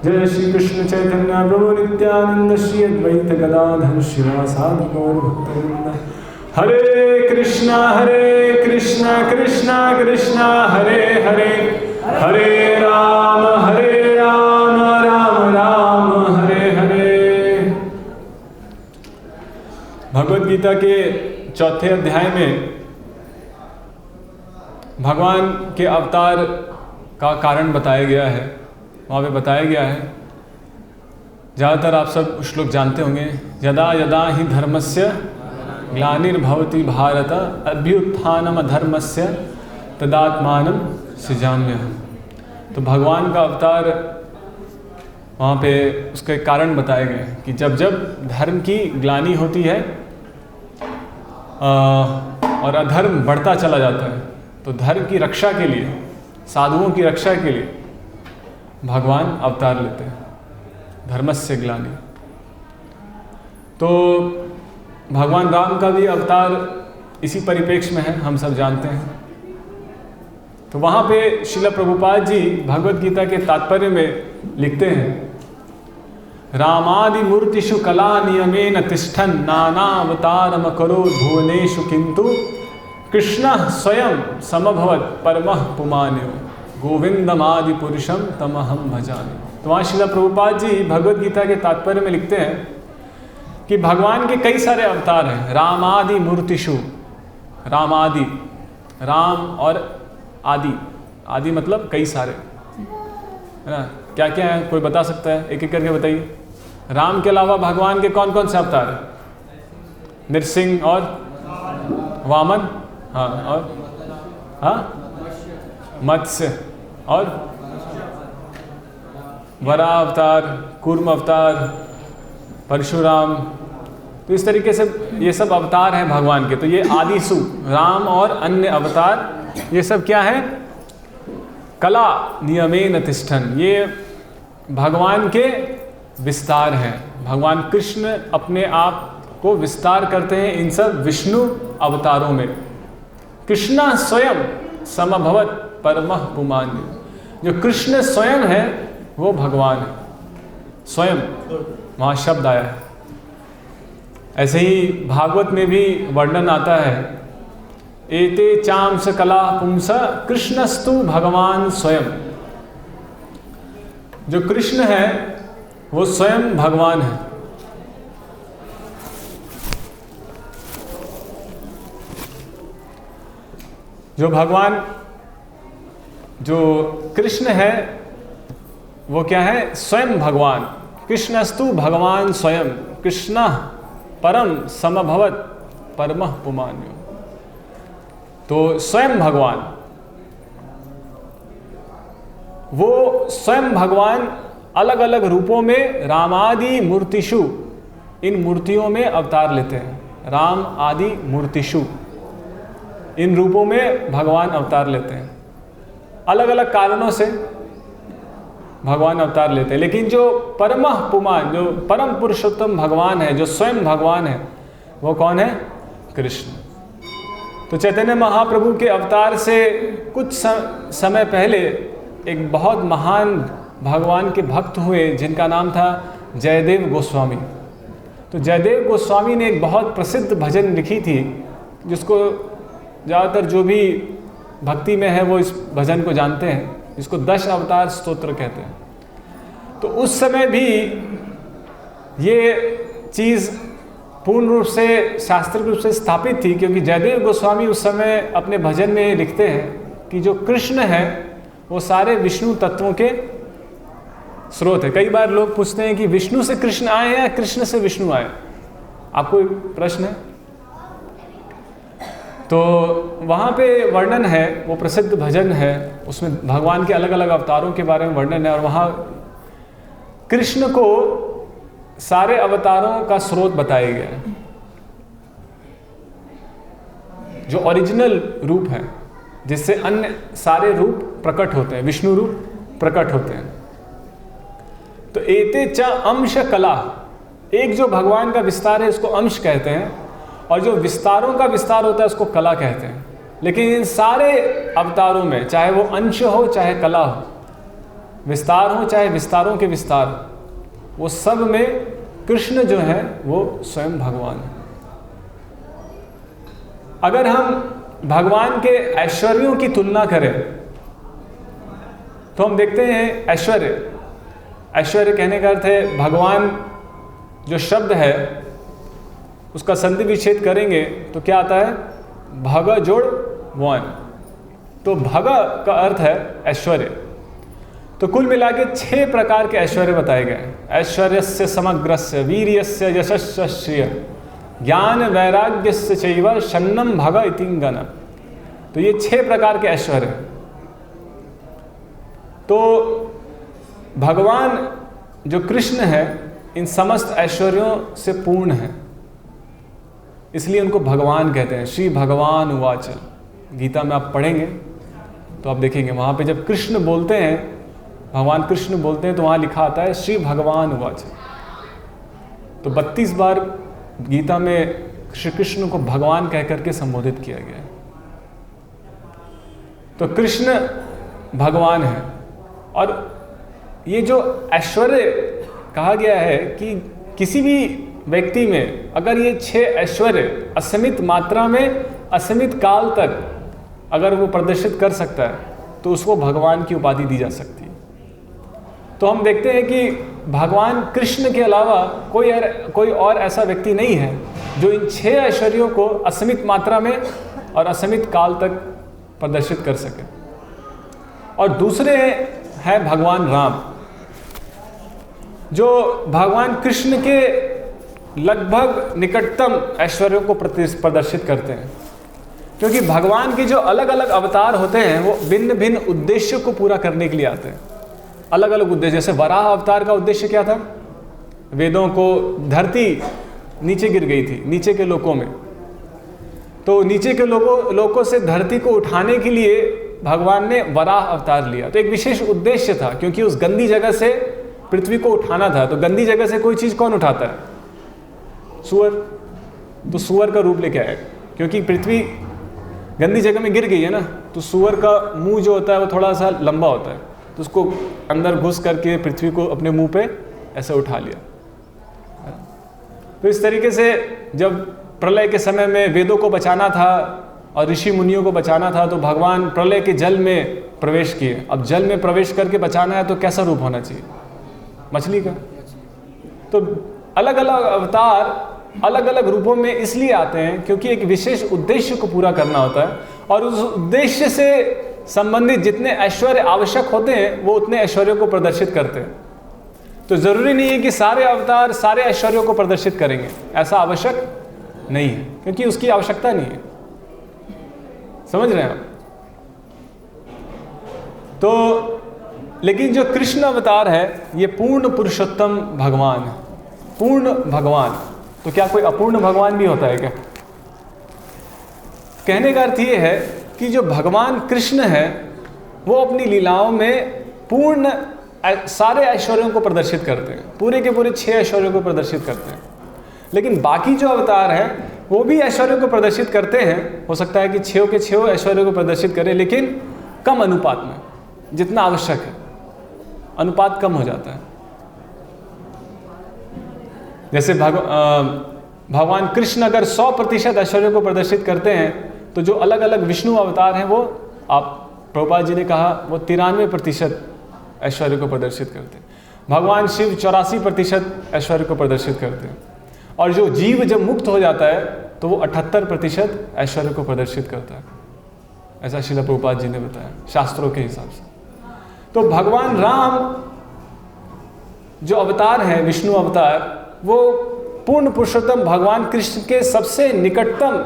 जय श्री कृष्ण चैतन्य प्रभु नित्यानंद श्री अद्वैत गदाधर शिवासादि गौर भक्तवृंद। हरे कृष्णा कृष्णा कृष्णा हरे हरे, हरे राम राम राम हरे हरे। भगवद गीता के चौथे अध्याय में भगवान के अवतार का कारण बताया गया है। वहाँ पे बताया गया है, ज़्यादातर आप सब श्लोक जानते होंगे, यदा यदा ही धर्मस्य ग्लानिर्भवति भारत अभ्युत्थानम अधर्मस्य तदात्मानं सृजाम्यहम्। तो भगवान का अवतार वहाँ पे उसके कारण बताए गए कि जब जब धर्म की ग्लानि होती है और अधर्म बढ़ता चला जाता है, तो धर्म की रक्षा के लिए, साधुओं की रक्षा के लिए भगवान अवतार लेते हैं, धर्मस्य ग्लानि। तो भगवान राम का भी अवतार इसी परिप्रेक्ष्य में है, हम सब जानते हैं। तो वहाँ पे श्रील प्रभुपाद जी भगवद गीता के तात्पर्य में लिखते हैं, रामादि मूर्तिषु कला नियमेन तिष्ठन् नानावतारम करोत् भुवनेषु किंतु कृष्ण स्वयं समभवत् परमः पुमान्यो गोविंदमादि पुरुषम तमहम भजामि। तो वहाँ श्रील प्रभुपाद जी भगवद गीता के तात्पर्य में लिखते हैं कि भगवान के कई सारे अवतार हैं। रामादि मूर्तिषु, रामादि, राम और आदि, आदि मतलब कई सारे, है ना। क्या क्या है, कोई बता सकता है? एक एक करके बताइए। राम के अलावा भगवान के कौन कौन से अवतार हैं? नृसिंह और वामन, हाँ, और हाँ मत्स्य और वराह अवतार, कूर्म अवतार, परशुराम। तो इस तरीके से ये सब अवतार हैं भगवान के। तो ये आदिसु, राम और अन्य अवतार, ये सब क्या है? कला नियमेन तिष्ठन्, ये भगवान के विस्तार हैं। भगवान कृष्ण अपने आप को विस्तार करते हैं इन सब विष्णु अवतारों में। कृष्ण स्वयं समभवत् परमः पुमान्यो, जो कृष्ण स्वयं है वो भगवान है, स्वयं वहाँ शब्द आया है। ऐसे ही भागवत में भी वर्णन आता है, एते चांस कला पुंस कृष्णस्तु भगवान स्वयं। जो कृष्ण है वो स्वयं भगवान है। जो भगवान, जो कृष्ण है वो क्या है? स्वयं भगवान। कृष्णस्तु भगवान स्वयं, कृष्ण परम समभवत् परमः पुमान्यो। तो स्वयं भगवान, वो स्वयं भगवान अलग अलग रूपों में रामादि मूर्तिषु, इन मूर्तियों में अवतार लेते हैं। राम आदि मूर्तिषु, इन रूपों में भगवान अवतार लेते हैं। अलग अलग कारणों से भगवान अवतार लेते हैं। लेकिन जो परमः पुमान, जो परम पुरुषोत्तम भगवान है, जो स्वयं भगवान है, वो कौन है? कृष्ण। तो चैतन्य महाप्रभु के अवतार से कुछ समय पहले एक बहुत महान भगवान के भक्त हुए जिनका नाम था जयदेव गोस्वामी। तो जयदेव गोस्वामी ने एक बहुत प्रसिद्ध भजन लिखी थी, जिसको ज़्यादातर जो भी भक्ति में है वो इस भजन को जानते हैं, जिसको 10 अवतार स्तोत्र कहते हैं। तो उस समय भी ये चीज़ पूर्ण रूप से शास्त्रीय रूप से स्थापित थी, क्योंकि जयदेव गोस्वामी उस समय अपने भजन में लिखते हैं कि जो कृष्ण है वो सारे विष्णु तत्वों के स्रोत है। कई बार लोग पूछते हैं कि विष्णु से कृष्ण आए हैं या कृष्ण से विष्णु आए? आपको प्रश्न है? तो वहाँ पे वर्णन है, वो प्रसिद्ध भजन है, उसमें भगवान के अलग अलग अवतारों के बारे में वर्णन है। और वहाँ कृष्ण को सारे अवतारों का स्रोत बताया गया है, जो ओरिजिनल रूप है, जिससे अन्य सारे रूप प्रकट होते हैं, विष्णु रूप प्रकट होते हैं। तो एते च अंश कला, एक जो भगवान का विस्तार है इसको अंश कहते हैं, और जो विस्तारों का विस्तार होता है उसको कला कहते हैं। लेकिन इन सारे अवतारों में, चाहे वो अंश हो चाहे कला हो, विस्तार हो चाहे विस्तारों के विस्तार, वो सब में कृष्ण जो है वो स्वयं भगवान है। अगर हम भगवान के ऐश्वर्यों की तुलना करें तो हम देखते हैं ऐश्वर्य कहने का अर्थ है भगवान जो शब्द है उसका संधि विच्छेद करेंगे तो क्या आता है, भग जोड़ वन, तो भग का अर्थ है ऐश्वर्य। तो कुल मिला के 6 प्रकार के ऐश्वर्य बताए गए। ऐश्वर्यस्य समग्रस्य वीर्यस्य यशस्य श्रिय ज्ञान वैराग्यस्य चैव शन्नम भग इतिंगन। तो ये 6 प्रकार के ऐश्वर्य। तो भगवान जो कृष्ण है इन समस्त ऐश्वर्यों से पूर्ण है, इसलिए उनको भगवान कहते हैं। श्री भगवान उवाच, गीता में आप पढ़ेंगे तो आप देखेंगे वहाँ पे जब कृष्ण बोलते हैं, भगवान कृष्ण बोलते हैं तो वहाँ लिखा आता है श्री भगवान उवाच। तो 32 बार गीता में श्री कृष्ण को भगवान कह करके संबोधित किया गया है। तो कृष्ण भगवान है। और ये जो ऐश्वर्य कहा गया है कि किसी भी व्यक्ति में अगर ये 6 ऐश्वर्य असीमित मात्रा में असीमित काल तक अगर वो प्रदर्शित कर सकता है तो उसको भगवान की उपाधि दी जा सकती है। तो हम देखते हैं कि भगवान कृष्ण के अलावा कोई और ऐसा व्यक्ति नहीं है जो इन 6 ऐश्वर्यों को असीमित मात्रा में और असीमित काल तक प्रदर्शित कर सके। और दूसरे हैं भगवान राम, जो भगवान कृष्ण के लगभग निकटतम ऐश्वर्यों को प्रदर्शित करते हैं। क्योंकि भगवान के जो अलग अलग अवतार होते हैं वो भिन्न भिन्न उद्देश्यों को पूरा करने के लिए आते हैं। अलग अलग उद्देश्य, जैसे वराह अवतार का उद्देश्य क्या था, वेदों को, धरती नीचे गिर गई थी नीचे के लोकों में, तो नीचे के लोकों से धरती को उठाने के लिए भगवान ने वराह अवतार लिया। तो एक विशेष उद्देश्य था, क्योंकि उस गंदी जगह से पृथ्वी को उठाना था। तो गंदी जगह से कोई चीज़ कौन उठाता है, सूअर। तो सूअर का रूप लेके आया, क्योंकि पृथ्वी गंदी जगह में गिर गई है ना, तो सूअर का मुंह जो होता है वो थोड़ा सा लंबा होता है, तो उसको अंदर घुस करके पृथ्वी को अपने मुंह पे ऐसे उठा लिया। तो इस तरीके से जब प्रलय के समय में वेदों को बचाना था और ऋषि मुनियों को बचाना था तो भगवान प्रलय के जल में प्रवेश किए। अब जल में प्रवेश करके बचाना है तो कैसा रूप होना चाहिए, मछली का। तो अलग अलग अवतार अलग अलग रूपों में इसलिए आते हैं क्योंकि एक विशेष उद्देश्य को पूरा करना होता है, और उस उद्देश्य से संबंधित जितने ऐश्वर्य आवश्यक होते हैं वो उतने ऐश्वर्यों को प्रदर्शित करते हैं। तो जरूरी नहीं है कि सारे अवतार सारे ऐश्वर्यों को प्रदर्शित करेंगे, ऐसा आवश्यक नहीं है, क्योंकि उसकी आवश्यकता नहीं है। समझ रहे हैं आप? तो लेकिन जो कृष्ण अवतार है ये पूर्ण पुरुषोत्तम भगवान है, पूर्ण भगवान। तो क्या कोई अपूर्ण भगवान भी होता है क्या? कहने का अर्थ ये है कि जो भगवान कृष्ण है वो अपनी लीलाओं में पूर्ण सारे ऐश्वर्यों को प्रदर्शित करते हैं, पूरे के पूरे 6 ऐश्वर्यों को प्रदर्शित करते हैं। लेकिन बाकी जो अवतार हैं वो भी ऐश्वर्यों को प्रदर्शित करते हैं। हो सकता है कि 6 के 6 ऐश्वर्यों को प्रदर्शित करें, लेकिन कम अनुपात में, जितना आवश्यक है अनुपात कम हो जाता है। जैसे भगवान कृष्ण अगर 100% ऐश्वर्य को प्रदर्शित करते हैं तो जो अलग अलग विष्णु अवतार हैं वो, आप प्रभुपाद जी ने कहा, वो 93% ऐश्वर्य को प्रदर्शित करते हैं। भगवान शिव 84% ऐश्वर्य को प्रदर्शित करते हैं। और जो जीव जब मुक्त हो जाता है तो वो 78% ऐश्वर्य को प्रदर्शित करता है। ऐसा श्रील प्रभुपाद जी ने बताया शास्त्रों के हिसाब से। तो भगवान राम जो अवतार हैं, विष्णु अवतार, वो पूर्ण पुरुषोत्तम भगवान कृष्ण के सबसे निकटतम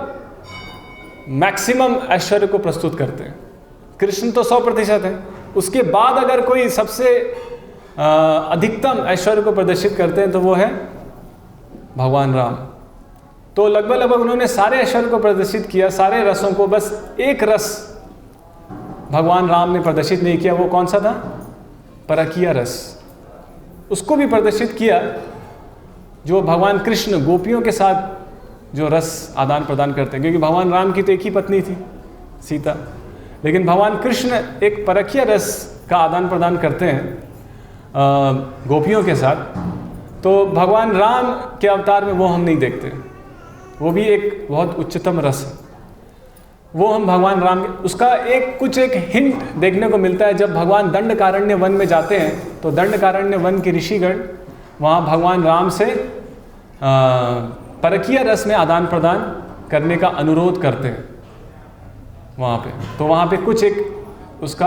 मैक्सिमम ऐश्वर्य को प्रस्तुत करते हैं। कृष्ण तो 100% है, उसके बाद अगर कोई सबसे अधिकतम ऐश्वर्य को प्रदर्शित करते हैं तो वो है भगवान राम। तो लगभग उन्होंने सारे ऐश्वर्य को प्रदर्शित किया, सारे रसों को। बस एक रस भगवान राम ने प्रदर्शित नहीं किया, वो कौन सा था? परकीय रस। उसको भी प्रदर्शित किया जो भगवान कृष्ण गोपियों के साथ जो रस आदान प्रदान करते हैं, क्योंकि भगवान राम की तो एक ही पत्नी थी, सीता। लेकिन भगवान कृष्ण एक परकीय रस का आदान प्रदान करते हैं गोपियों के साथ, तो भगवान राम के अवतार में वो हम नहीं देखते। वो भी एक बहुत उच्चतम रस है, वो हम भगवान राम उसका एक हिंट देखने को मिलता है। जब भगवान दंडकारण्य वन में जाते हैं तो दंडकारण्य वन के ऋषिगण वहाँ भगवान राम से परकीय रस में आदान प्रदान करने का अनुरोध करते हैं वहाँ पे। तो वहाँ पे कुछ उसका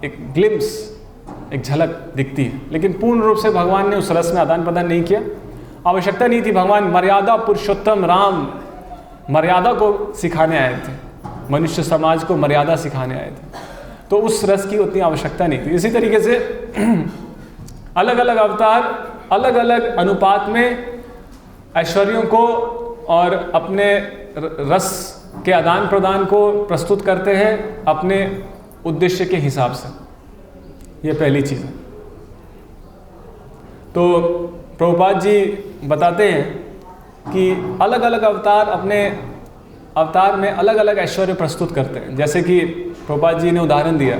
एक ग्लिम्स, एक झलक दिखती है, लेकिन पूर्ण रूप से भगवान ने उस रस में आदान प्रदान नहीं किया। आवश्यकता नहीं थी। भगवान मर्यादा पुरुषोत्तम राम मर्यादा को सिखाने आए थे, मनुष्य समाज को मर्यादा सिखाने आए थे, तो उस रस की उतनी आवश्यकता नहीं थी। इसी तरीके से अलग अलग अवतार अलग अलग अनुपात में ऐश्वर्यों को और अपने रस के आदान प्रदान को प्रस्तुत करते हैं अपने उद्देश्य के हिसाब से। ये पहली चीज़ है। तो प्रभुपाद जी बताते हैं कि अलग अलग अवतार अपने अवतार में अलग अलग ऐश्वर्य प्रस्तुत करते हैं। जैसे कि प्रभुपाद जी ने उदाहरण दिया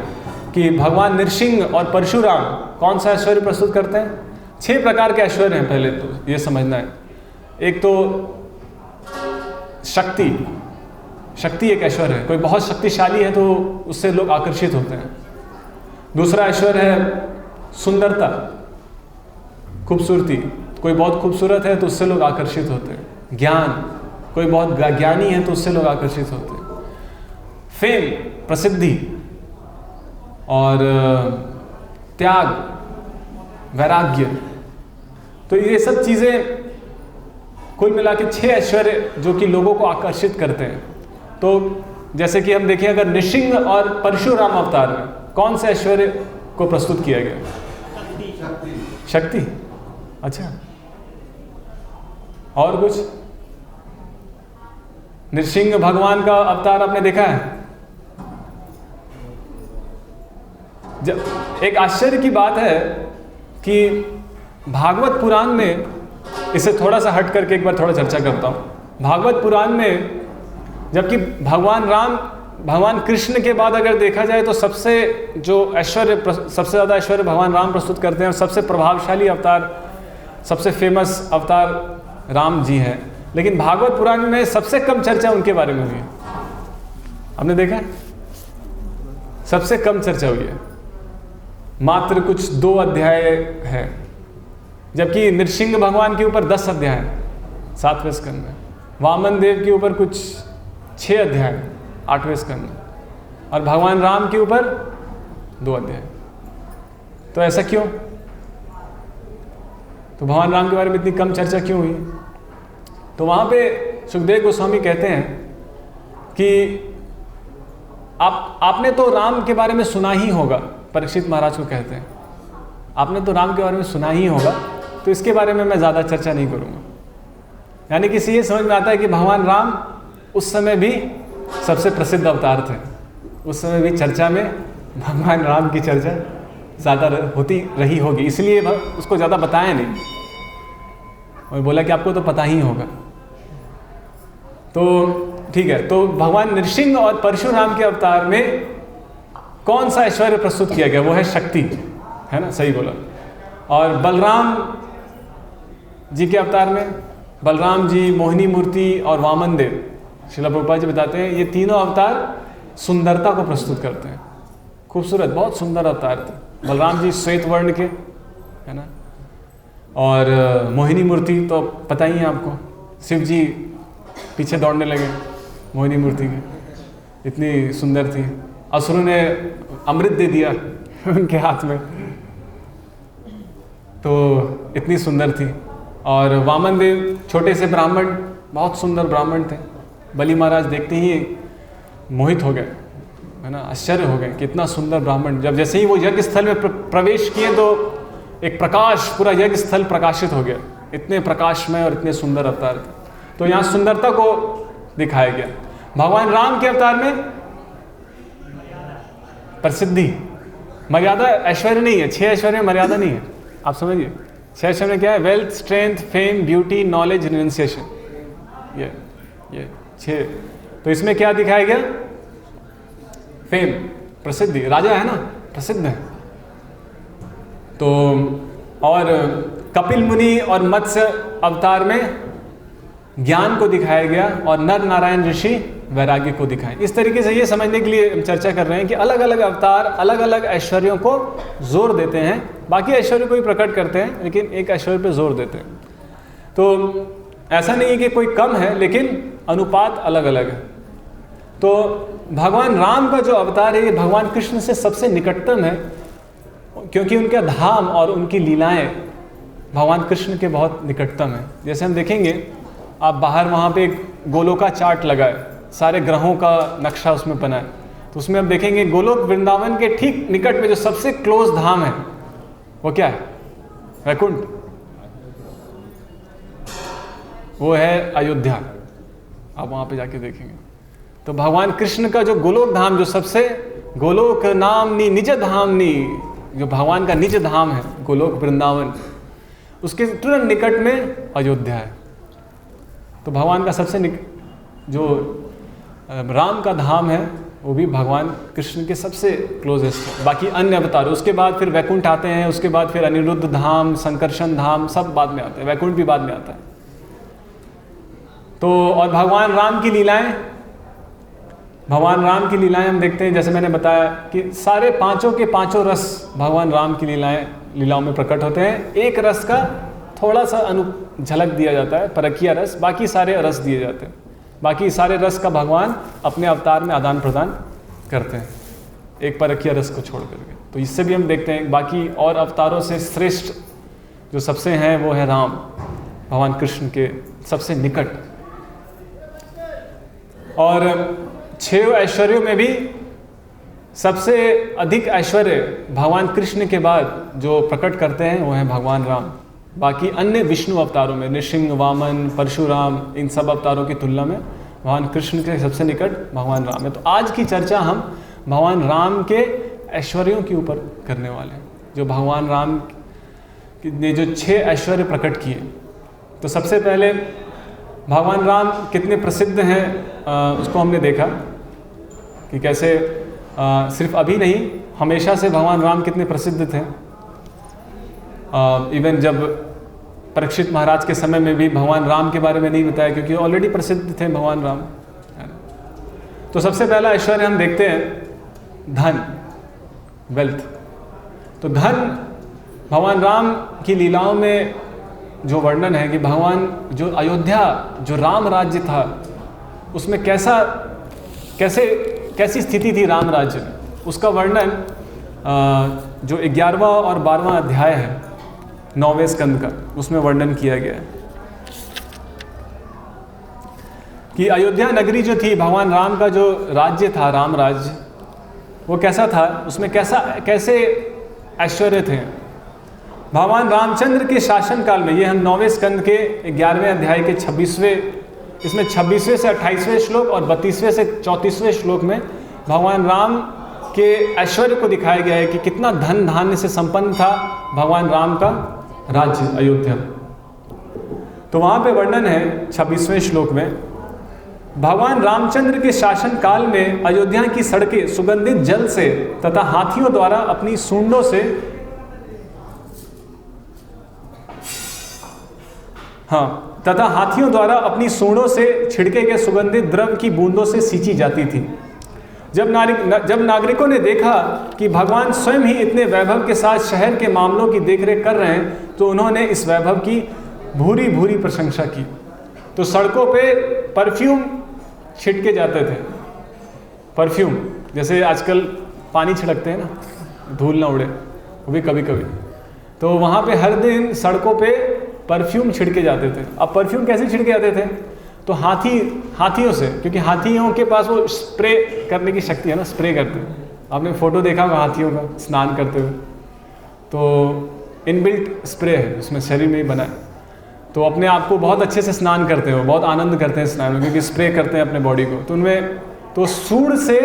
कि भगवान नृसिंह और परशुराम कौन सा ऐश्वर्य प्रस्तुत करते हैं। 6 प्रकार के ऐश्वर्य हैं। पहले तो ये समझना है, एक तो शक्ति एक ऐश्वर्य है। कोई बहुत शक्तिशाली है तो उससे लोग आकर्षित होते हैं। दूसरा ऐश्वर्य है सुंदरता, खूबसूरती। कोई बहुत खूबसूरत है तो उससे लोग आकर्षित होते हैं। ज्ञान, कोई बहुत ज्ञानी है तो उससे लोग आकर्षित होते हैं। फेम, प्रसिद्धि, और त्याग, वैराग्य। तो ये सब चीज़ें कुल मिला के 6 ऐश्वर्य जो कि लोगों को आकर्षित करते हैं। तो जैसे कि हम देखें, अगर नृसिंह और परशुराम अवतार में कौन से ऐश्वर्य को प्रस्तुत किया गया? शक्ति। अच्छा, और कुछ? नृसिंह भगवान का अवतार आपने देखा है? जब एक आश्चर्य की बात है कि भागवत पुराण में, इसे थोड़ा सा हट करके एक बार थोड़ा चर्चा करता हूँ। भागवत पुराण में जबकि भगवान कृष्ण के बाद अगर देखा जाए तो सबसे ज़्यादा ऐश्वर्य भगवान राम प्रस्तुत करते हैं, और सबसे प्रभावशाली अवतार, सबसे फेमस अवतार राम जी हैं। लेकिन भागवत पुराण में सबसे कम चर्चा उनके बारे में हुई है। आपने देखा है? सबसे कम चर्चा हुई है, मात्र कुछ 2 अध्याय है। जबकि नृसिंह भगवान के ऊपर 10 अध्याय 7वें स्कंद में, वामन देव के ऊपर कुछ 6 अध्याय 8वें स्कंद में, और भगवान राम के ऊपर 2 अध्याय। तो ऐसा क्यों? तो भगवान राम के बारे में इतनी कम चर्चा क्यों हुई? तो वहाँ पे सुखदेव गोस्वामी कहते हैं कि आपने तो राम के बारे में सुना ही होगा। परीक्षित महाराज को कहते हैं, आपने तो राम के बारे में सुना ही होगा, तो इसके बारे में मैं ज़्यादा चर्चा नहीं करूँगा। यानी कि ये समझ में आता है कि भगवान राम उस समय भी सबसे प्रसिद्ध अवतार थे। उस समय भी चर्चा में भगवान राम की चर्चा ज़्यादा होती रही होगी, इसलिए उसको ज़्यादा बताया नहीं और बोला कि आपको तो पता ही होगा। तो ठीक है, तो भगवान नृसिंह और परशुराम के अवतार में कौन सा ऐश्वर्य प्रस्तुत किया गया? वो है शक्ति, है ना? सही बोला। और बलराम जी के अवतार में, बलराम जी, मोहिनी मूर्ति और वामन देव, श्रील प्रभुपाद जी बताते हैं ये तीनों अवतार सुंदरता को प्रस्तुत करते हैं। खूबसूरत, बहुत सुंदर अवतार थे। बलराम जी श्वेत वर्ण के, है ना? और मोहिनी मूर्ति तो पता ही है आपको, शिव जी पीछे दौड़ने लगे मोहिनी मूर्ति के, इतनी सुंदर थी। असुरों ने अमृत दे दिया उनके हाथ में, तो इतनी सुंदर थी। और वामन देव छोटे से ब्राह्मण, बहुत सुंदर ब्राह्मण थे। बलि महाराज देखते ही मोहित हो गए, है ना? आश्चर्य हो गए कि इतना सुंदर ब्राह्मण। जब जैसे ही वो यज्ञ स्थल में प्रवेश किए तो एक प्रकाश, पूरा यज्ञ स्थल प्रकाशित हो गया। इतने प्रकाशमय और इतने सुंदर अवतार थे। तो यहाँ सुंदरता को दिखाया गया। भगवान राम के अवतार में प्रसिद्धि, मर्यादा ऐश्वर्य नहीं है। 6 ऐश्वर्य में मर्यादा नहीं है, आप समझिए। 6 ऐश्वर्य में क्या है? Wealth, strength, fame, beauty, knowledge, renunciation. ये 6। तो इसमें क्या दिखाया गया? फेम, प्रसिद्धि। राजा है ना, प्रसिद्ध है। तो और कपिल मुनि और मत्स्य अवतार में ज्ञान को दिखाया गया और नर नारायण ऋषि वैराग्य को दिखाएं। इस तरीके से ये समझने के लिए हम चर्चा कर रहे हैं कि अलग अलग अवतार अलग अलग ऐश्वर्यों को जोर देते हैं, बाकी ऐश्वर्य को भी प्रकट करते हैं लेकिन एक ऐश्वर्य पे जोर देते हैं। तो ऐसा नहीं है कि कोई कम है, लेकिन अनुपात अलग अलग है। तो भगवान राम का जो अवतार है ये भगवान कृष्ण से सबसे निकटतम है, क्योंकि उनका धाम और उनकी लीलाएं भगवान कृष्ण के बहुत निकटतम है। जैसे हम देखेंगे, आप बाहर वहाँ पे एक गोलोका चार्ट लगा है, सारे ग्रहों का नक्शा उसमें बना है, तो उसमें हम देखेंगे गोलोक वृंदावन के ठीक निकट में जो सबसे क्लोज धाम है वो क्या है? वैकुंठ, वो है अयोध्या। आप वहाँ पे जाके देखेंगे तो भगवान कृष्ण का जो गोलोक धाम, जो सबसे गोलोक नामनी निज धामनी, जो भगवान का निज धाम है गोलोक वृंदावन, उसके तुरंत निकट में अयोध्या है। तो भगवान का सबसे जो राम का धाम है वो भी भगवान कृष्ण के सबसे क्लोजेस्ट है। बाकी अन्य अवतार, उसके बाद फिर वैकुंठ आते हैं, उसके बाद फिर अनिरुद्ध धाम, संकर्षण धाम, सब बाद में आते हैं, वैकुंठ भी बाद में आता है। तो और भगवान राम की लीलाएं, हम देखते हैं, जैसे मैंने बताया कि सारे पांचों के पांचों रस भगवान राम की लीलाओं में प्रकट होते हैं। एक रस का थोड़ा सा झलक दिया जाता है, परकिया रस, बाकी सारे रस दिए जाते हैं। बाकी सारे रस का भगवान अपने अवतार में आदान प्रदान करते हैं, एक परकिया रस को छोड़ करके। तो इससे भी हम देखते हैं बाकी और अवतारों से श्रेष्ठ जो सबसे हैं वो है राम, भगवान कृष्ण के सबसे निकट। और 6 ऐश्वर्यों में भी सबसे अधिक ऐश्वर्य भगवान कृष्ण के बाद जो प्रकट करते हैं वो है भगवान राम। बाकी अन्य विष्णु अवतारों में, नृसिंह, वामन, परशुराम, इन सब अवतारों की तुलना में भगवान कृष्ण के सबसे निकट भगवान राम है। तो आज की चर्चा हम भगवान राम के ऐश्वर्यों के ऊपर करने वाले हैं, जो भगवान राम ने जो 6 ऐश्वर्य प्रकट किए। तो सबसे पहले भगवान राम कितने प्रसिद्ध हैं उसको हमने देखा कि कैसे सिर्फ अभी नहीं, हमेशा से भगवान राम कितने प्रसिद्ध थे। इवन जब परीक्षित महाराज के समय में भी भगवान राम के बारे में नहीं बताया, क्योंकि ऑलरेडी प्रसिद्ध थे भगवान राम। तो सबसे पहला ऐश्वर्य हम देखते हैं धन, वेल्थ। तो धन भगवान राम की लीलाओं में जो वर्णन है कि भगवान जो अयोध्या, जो राम राज्य था, उसमें कैसी स्थिति थी राम राज्य में, उसका वर्णन जो 11वां और 12वां अध्याय है 9वें स्कंद का, उसमें वर्णन किया गया है कि अयोध्या नगरी जो थी, भगवान राम का जो राज्य था, राम राज्य, वो कैसा था, उसमें कैसे ऐश्वर्य थे। भगवान रामचंद्र के शासन काल में, ये हम 9वें स्कंद के 11वें अध्याय के 26वें, इसमें 26वें से 28वें श्लोक और 32वें से 34वें श्लोक में भगवान राम के ऐश्वर्य को दिखाया गया है कि कितना धन धान्य से संपन्न था भगवान राम का राज्य अयोध्या। तो वहाँ पे वर्णन है 26वें श्लोक में, भगवान रामचंद्र के शासन काल में अयोध्या की सड़कें सुगंधित जल से तथा हाथियों द्वारा अपनी सूंडों से अपनी सूंडों से छिड़के गए सुगंधित द्रव की बूंदों से सींची जाती थी। जब नागरिकों ने देखा कि भगवान स्वयं ही इतने वैभव के साथ शहर के मामलों की देखरेख कर रहे हैं, तो उन्होंने इस वैभव की भूरी भूरी प्रशंसा की। तो सड़कों पे परफ्यूम छिड़के जाते थे, परफ्यूम जैसे आजकल पानी छिड़कते हैं ना, धूल ना उड़े, वो भी कभी कभी। तो वहाँ पे हर दिन सड़कों पे परफ्यूम छिड़के जाते थे। अब परफ्यूम कैसे छिड़के जाते थे? तो हाथियों से, क्योंकि हाथियों के पास वो स्प्रे करने की शक्ति है ना, स्प्रे करते हैं। आपने फोटो देखा होगा हाथियों का स्नान करते हुए, तो इनबिल्ट स्प्रे है उसमें, शरीर में ही बना है। तो अपने आप को बहुत अच्छे से स्नान करते हो, बहुत आनंद करते हैं स्नान में, क्योंकि स्प्रे करते हैं अपने बॉडी को। तो उनमें तो सूंड से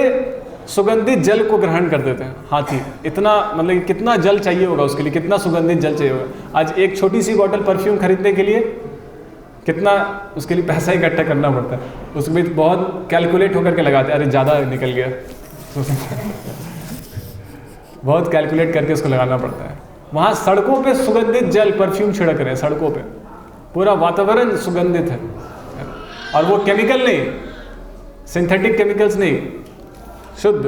सुगंधित जल को ग्रहण कर देते हैं हाथी। इतना मतलब कितना जल चाहिए होगा उसके लिए, कितना सुगंधित जल चाहिए होगा। आज एक छोटी सी बॉटल परफ्यूम खरीदने के लिए कितना उसके लिए पैसा इकट्ठा करना पड़ता है। उसमें बहुत कैलकुलेट होकर के लगाते हैं, अरे ज़्यादा निकल गया बहुत कैलकुलेट करके उसको लगाना पड़ता है। वहाँ सड़कों पे सुगंधित जल, परफ्यूम छिड़क रहे हैं सड़कों पे, पूरा वातावरण सुगंधित है, और वो केमिकल नहीं, सिंथेटिक केमिकल्स नहीं, शुद्ध।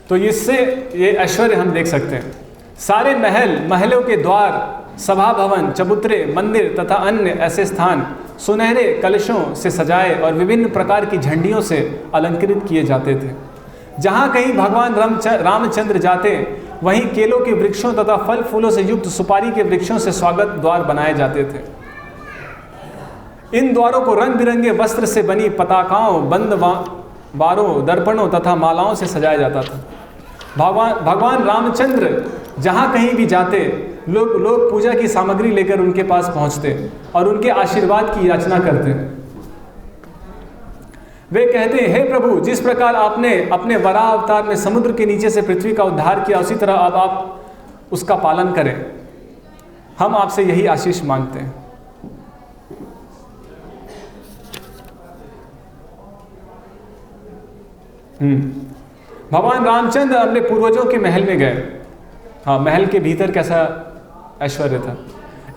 तो इससे ये ऐश्वर्य हम देख सकते हैं। सारे महल, महलों के द्वार, सभा भवन, चबूतरे, मंदिर तथा अन्य ऐसे स्थान सुनहरे कलशों से सजाए और विभिन्न प्रकार की झंडियों से अलंकृत किए जाते थे। जहाँ कहीं भगवान रामचंद्र जाते, वहीं केलों के वृक्षों तथा फल फूलों से युक्त सुपारी के वृक्षों से स्वागत द्वार बनाए जाते थे। इन द्वारों को रंग बिरंगे वस्त्र से बनी पताकाओं, बंद बारों, दर्पणों तथा मालाओं से सजाया जाता था। भगवान रामचंद्र जहाँ कहीं भी जाते, लोग पूजा की सामग्री लेकर उनके पास पहुँचते और उनके आशीर्वाद की याचना करते। वे कहते हैं, हे प्रभु, जिस प्रकार आपने अपने वराह अवतार में समुद्र के नीचे से पृथ्वी का उद्धार किया, उसी तरह अब आप उसका पालन करें। हम आपसे यही आशीष मांगते हैं। भगवान रामचंद्र अपने पूर्वजों के महल में गए। हाँ, महल के भीतर कैसा ऐश्वर्य था।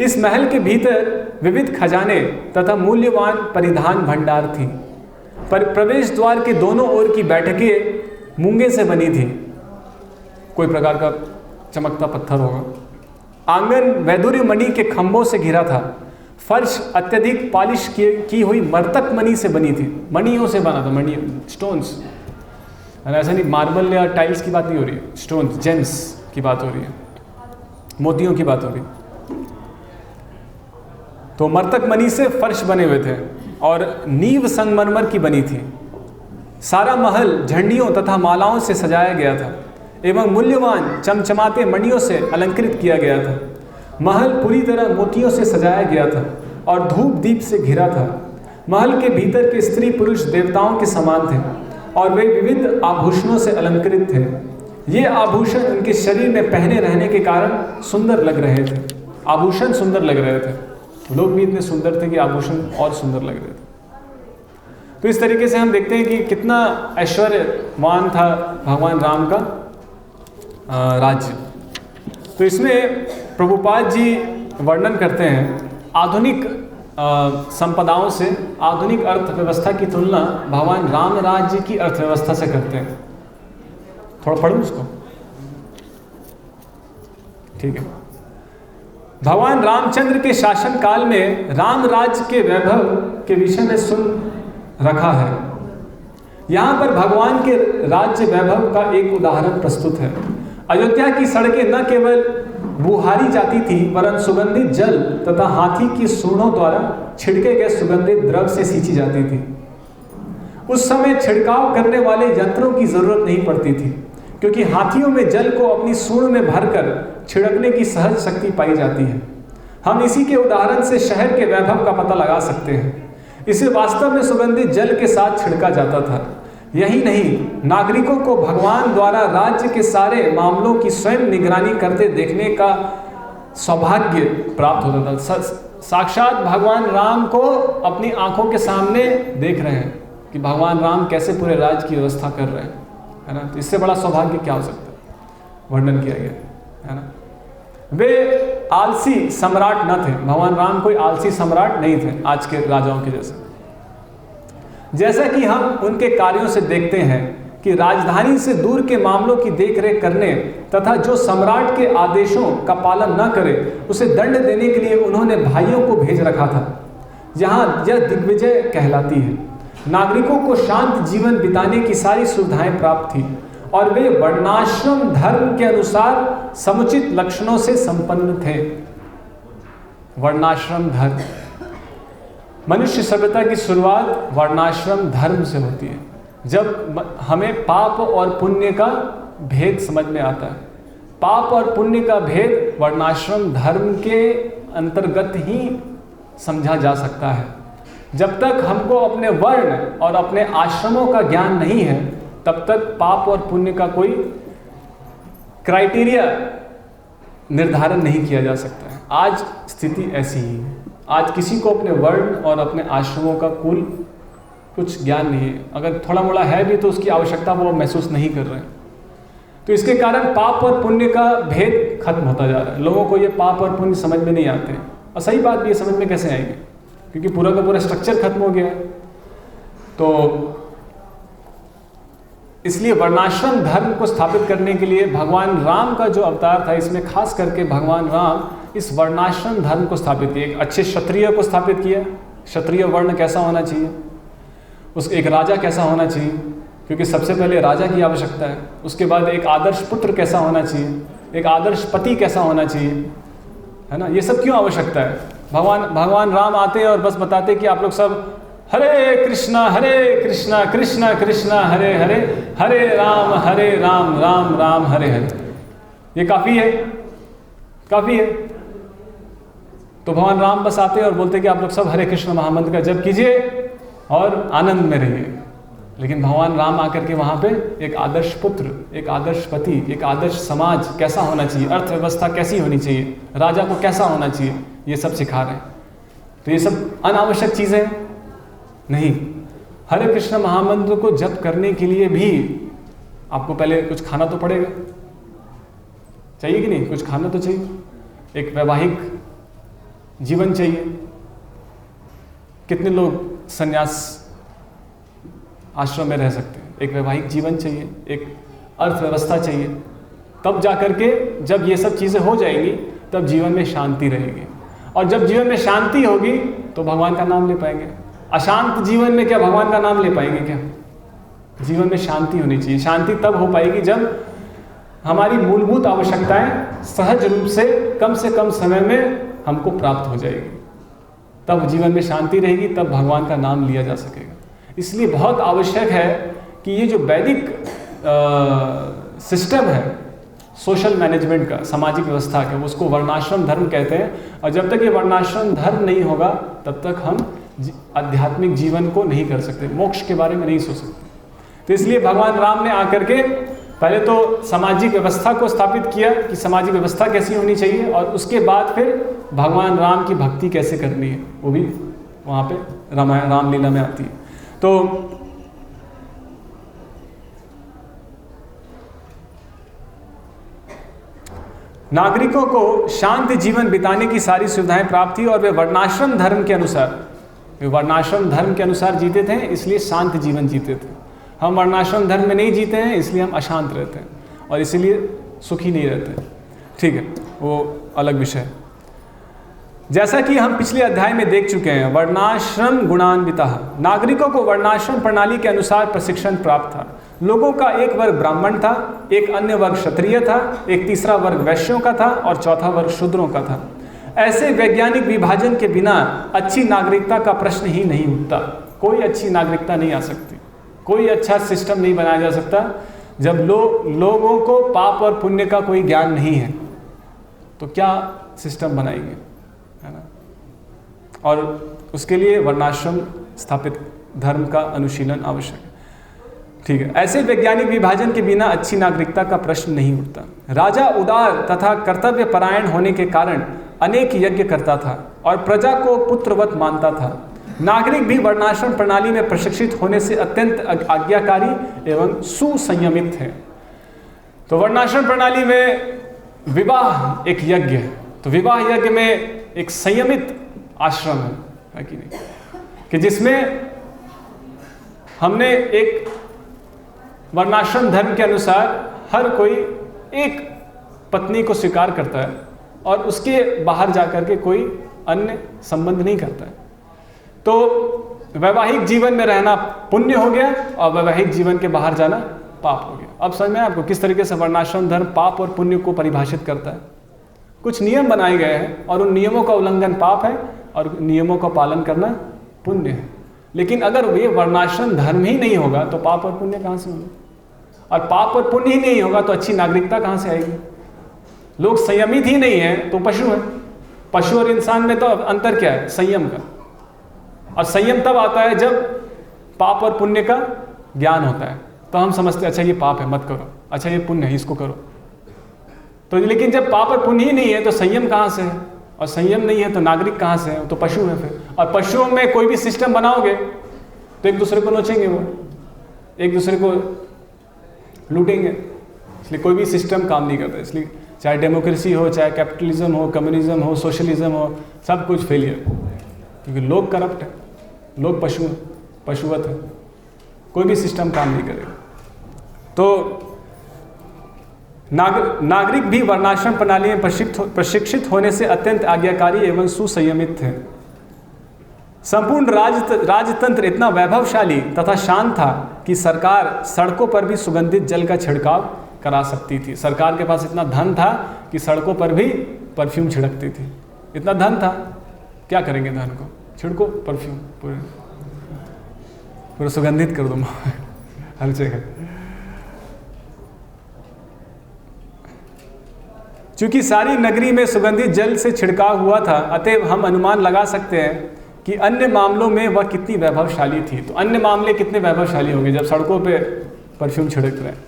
इस महल के भीतर विविध खजाने तथा मूल्यवान परिधान भंडार थी। पर प्रवेश द्वार के दोनों ओर की बैठकें मूंगे से बनी थी, कोई प्रकार का चमकता पत्थर होगा। आंगन वैदुर्य मणि के खंभों से घिरा था। फर्श अत्यधिक पॉलिश की हुई मरतक मणि से बनी थी, मणियों से बना था, मणि, स्टोन्स, ऐसा नहीं मार्बल या टाइल्स की बात नहीं हो रही है, स्टोन्स, जेम्स की बात हो रही है, मोतियों की बात हो रही है। तो मरतक मणि से फर्श बने हुए थे और नींव संगमरमर की बनी थी। सारा महल झंडियों तथा मालाओं से सजाया गया था एवं मूल्यवान चमचमाते मणियों से अलंकृत किया गया था। महल पूरी तरह मोतियों से सजाया गया था और धूप दीप से घिरा था। महल के भीतर के स्त्री पुरुष देवताओं के समान थे और वे विविध आभूषणों से अलंकृत थे। ये आभूषण उनके शरीर में पहने रहने के कारण सुंदर लग रहे थे। आभूषण सुंदर लग रहे थे, लोग भी इतने सुंदर थे कि आभूषण और सुंदर लग रहे थे। तो इस तरीके से हम देखते हैं कि कितना ऐश्वर्यवान था भगवान राम का राज्य। तो इसमें प्रभुपाद जी वर्णन करते हैं आधुनिक संपदाओं से, आधुनिक अर्थव्यवस्था की तुलना भगवान राम राज्य की अर्थव्यवस्था से करते हैं। थोड़ा पढ़ूं उसको, ठीक है। भगवान रामचंद्र के शासन काल में राम राज्य के वैभव के विषय में सुन रखा है। यहाँ पर भगवान के राज्य वैभव का एक उदाहरण प्रस्तुत है। अयोध्या की सड़कें न केवल बुहारी जाती थी, वरन सुगंधित जल तथा हाथी की सूंडों द्वारा छिड़के गए सुगंधित द्रव से सींची जाती थी। उस समय छिड़काव करने वाले यंत्रों की जरूरत नहीं पड़ती थी, क्योंकि हाथियों में जल को अपनी सूंड में भरकर छिड़कने की सहज शक्ति पाई जाती है। हम इसी के उदाहरण से शहर के वैभव का पता लगा सकते हैं। इसे वास्तव में सुगंधित जल के साथ छिड़का जाता था। यही नहीं, नागरिकों को भगवान द्वारा राज्य के सारे मामलों की स्वयं निगरानी करते देखने का सौभाग्य प्राप्त होता था। साक्षात भगवान राम को अपनी आंखों के सामने देख रहे हैं कि भगवान राम कैसे पूरे राज्य की व्यवस्था कर रहे हैं, है ना। तो इससे बड़ा सौभाग्य क्या हो सकता है, वर्णन किया गया, है ना। वे आलसी सम्राट न थे, भगवान राम कोई आलसी सम्राट नहीं थे आज के राजाओं के जैसे। जैसा कि हम उनके कार्यों से देखते हैं कि राजधानी से दूर के मामलों की देखरेख करने तथा जो सम्राट के आदेशों का पालन न करे उसे दंड देने के लिए उन्होंने भाइयों को भेज रखा था। यहाँ यह दिग्विजय कहलाती है। नागरिकों को शांत जीवन बिताने की सारी सुविधाएं प्राप्त थी और वे वर्णाश्रम धर्म के अनुसार समुचित लक्षणों से संपन्न थे। वर्णाश्रम धर्म, मनुष्य सभ्यता की शुरुआत वर्णाश्रम धर्म से होती है। जब हमें पाप और पुण्य का भेद समझ में आता है, पाप और पुण्य का भेद वर्णाश्रम धर्म के अंतर्गत ही समझा जा सकता है। जब तक हमको अपने वर्ण और अपने आश्रमों का ज्ञान नहीं है, तब तक पाप और पुण्य का कोई क्राइटेरिया निर्धारण नहीं किया जा सकता है। आज स्थिति ऐसी ही है। आज किसी को अपने वर्ण और अपने आश्रमों का कुछ ज्ञान नहीं है। अगर थोड़ा मोड़ा है भी तो उसकी आवश्यकता वो महसूस नहीं कर रहे हैं। तो इसके कारण पाप और पुण्य का भेद खत्म होता जा रहा है। लोगों को ये पाप और पुण्य समझ में नहीं आते हैं, और सही बात भी ये समझ में कैसे आएगी, क्योंकि पूरा का पूरा स्ट्रक्चर खत्म हो गया है। तो इसलिए वर्णाश्रम धर्म को स्थापित करने के लिए भगवान राम का जो अवतार था, इसमें खास करके भगवान राम इस वर्णाश्रम धर्म को स्थापित किया। एक अच्छे क्षत्रिय को स्थापित किया, क्षत्रिय वर्ण कैसा होना चाहिए, एक राजा कैसा होना चाहिए, क्योंकि सबसे पहले राजा की आवश्यकता है। उसके बाद एक आदर्श पुत्र कैसा होना चाहिए, एक आदर्श पति कैसा होना चाहिए, है ना। ये सब क्यों आवश्यकता है? भगवान राम आते हैं और बस बताते कि आप लोग सब हरे कृष्णा कृष्णा कृष्णा हरे हरे, हरे राम राम राम हरे हरे। ये काफ़ी है, काफ़ी है। तो भगवान राम बस आते हैं और बोलते कि आप लोग सब हरे कृष्ण महामंत्र का जप कीजिए और आनंद में रहिए। लेकिन भगवान राम आकर के वहाँ पे एक आदर्श पुत्र, एक आदर्श पति, एक आदर्श समाज कैसा होना चाहिए, अर्थव्यवस्था कैसी होनी चाहिए, राजा को कैसा होना चाहिए, ये सब सिखा रहे हैं। तो ये सब अनावश्यक चीज़ें नहीं। हरे कृष्ण महामंत्र को जप करने के लिए भी आपको पहले कुछ खाना तो पड़ेगा, चाहिए कि नहीं? कुछ खाना तो चाहिए, एक वैवाहिक जीवन चाहिए। कितने लोग संन्यास आश्रम में रह सकते हैं? एक वैवाहिक जीवन चाहिए, एक अर्थव्यवस्था चाहिए। तब जाकर के जब ये सब चीज़ें हो जाएंगी तब जीवन में शांति रहेगी, और जब जीवन में शांति होगी तो भगवान का नाम ले पाएंगे। अशांत जीवन में क्या भगवान का नाम ले पाएंगे क्या? जीवन में शांति होनी चाहिए। शांति तब हो पाएगी जब हमारी मूलभूत आवश्यकताएं सहज रूप से कम समय में हमको प्राप्त हो जाएगी। तब जीवन में शांति रहेगी, तब भगवान का नाम लिया जा सकेगा। इसलिए बहुत आवश्यक है कि ये जो वैदिक सिस्टम है सोशल मैनेजमेंट का, सामाजिक व्यवस्था का, उसको वर्णाश्रम धर्म कहते हैं। और जब तक ये वर्णाश्रम धर्म नहीं होगा तब तक हम आध्यात्मिक जीवन को नहीं कर सकते, मोक्ष के बारे में नहीं सोच सकते। तो इसलिए भगवान राम ने आकर के पहले तो सामाजिक व्यवस्था को स्थापित किया कि सामाजिक व्यवस्था कैसी होनी चाहिए, और उसके बाद फिर भगवान राम की भक्ति कैसे करनी है, वो भी वहाँ पे रामायण रामलीला में आती है। तो नागरिकों को शांत जीवन बिताने की सारी सुविधाएं प्राप्त थी, और वे वर्णाश्रम धर्म के अनुसार जीते थे, इसलिए शांत जीवन जीते थे। हम वर्णाश्रम धर्म में नहीं जीते हैं, इसलिए हम अशांत रहते हैं और इसीलिए सुखी नहीं रहते। ठीक है, वो अलग विषय है। जैसा कि हम पिछले अध्याय में देख चुके हैं, वर्णाश्रम गुणान्विता, नागरिकों को वर्णाश्रम प्रणाली के अनुसार प्रशिक्षण प्राप्त था। लोगों का एक वर्ग ब्राह्मण था, एक अन्य वर्ग क्षत्रिय था, एक तीसरा वर्ग वैश्यों का था और चौथा वर्ग शूद्रों का था। ऐसे वैज्ञानिक विभाजन के बिना अच्छी नागरिकता का प्रश्न ही नहीं उठता। कोई अच्छी नागरिकता नहीं आ सकती, कोई अच्छा सिस्टम नहीं बनाया जा सकता जब लोगों को पाप और पुण्य का कोई ज्ञान नहीं है। तो क्या सिस्टम बनाएंगे, है ना। और उसके लिए वर्णाश्रम स्थापित धर्म का अनुशीलन आवश्यक है। ठीक है, ऐसे वैज्ञानिक विभाजन के बिना अच्छी नागरिकता का प्रश्न नहीं उठता। राजा उदार तथा कर्तव्य परायण होने के कारण अनेक यज्ञ करता था और प्रजा को पुत्रवत मानता था। नागरिक भी वर्णाश्रम प्रणाली में प्रशिक्षित होने से अत्यंत आज्ञाकारी एवं सुसंयमित थे। तो वर्णाश्रम प्रणाली में विवाह एक यज्ञ है, तो विवाह यज्ञ में एक संयमित आश्रम है कि नहीं, कि जिसमें हमने एक वर्णाश्रम धर्म के अनुसार हर कोई एक पत्नी को स्वीकार करता है और उसके बाहर जाकर के कोई अन्य संबंध नहीं करता है। तो वैवाहिक जीवन में रहना पुण्य हो गया और वैवाहिक जीवन के बाहर जाना पाप हो गया। अब समझ में आपको किस तरीके से वर्णाश्रम धर्म पाप और पुण्य को परिभाषित करता है। कुछ नियम बनाए गए हैं और उन नियमों का उल्लंघन पाप है और नियमों का पालन करना पुण्य है। लेकिन अगर ये वर्णाश्रम धर्म ही नहीं होगा तो पाप और पुण्य कहाँ से होंगे, और पाप और पुण्य ही नहीं होगा तो अच्छी नागरिकता कहाँ से आएगी। लोग संयमित ही नहीं है तो पशु है। पशु और इंसान में तो अंतर क्या है, संयम का। और संयम तब आता है जब पाप और पुण्य का ज्ञान होता है, तो हम समझते हैं अच्छा ये पाप है मत करो, अच्छा ये पुण्य है इसको करो। तो लेकिन जब पाप और पुण्य ही नहीं है तो संयम कहाँ से है, और संयम नहीं है तो नागरिक कहाँ से है, तो पशु है फिर। और पशुओं में कोई भी सिस्टम बनाओगे तो एक दूसरे को नोचेंगे, वो एक दूसरे को लूटेंगे। इसलिए कोई भी सिस्टम काम नहीं करता, इसलिए चाहे डेमोक्रेसी हो, चाहे कैपिटलिज्म हो, कम्युनिज्म हो, सोशलिज्म हो, सब कुछ फेलियर, क्योंकि लोग करप्ट हैं, लोग पशुवत हैं, कोई भी सिस्टम काम नहीं करेगा। तो नागरिक भी वर्णाश्रम प्रणाली में प्रशिक्षित होने से अत्यंत आज्ञाकारी एवं सुसंयमित थे। संपूर्ण राजतंत्र इतना वैभवशाली तथा शांत था कि सरकार सड़कों पर भी सुगंधित जल का छिड़काव करा सकती थी। सरकार के पास इतना धन था कि सड़कों पर भी परफ्यूम छिड़कती थी। इतना धन था, क्या करेंगे धन को? छिड़को परफ्यूम, पूरा सुगंधित कर दो हर जगह। चूंकि सारी नगरी में सुगंधित जल से छिड़काव हुआ था, अतएव हम अनुमान लगा सकते हैं कि अन्य मामलों में वह कितनी वैभवशाली थी। तो अन्य मामले कितने वैभवशाली होंगे जब सड़कों पे परफ्यूम छिड़क रहे हैं।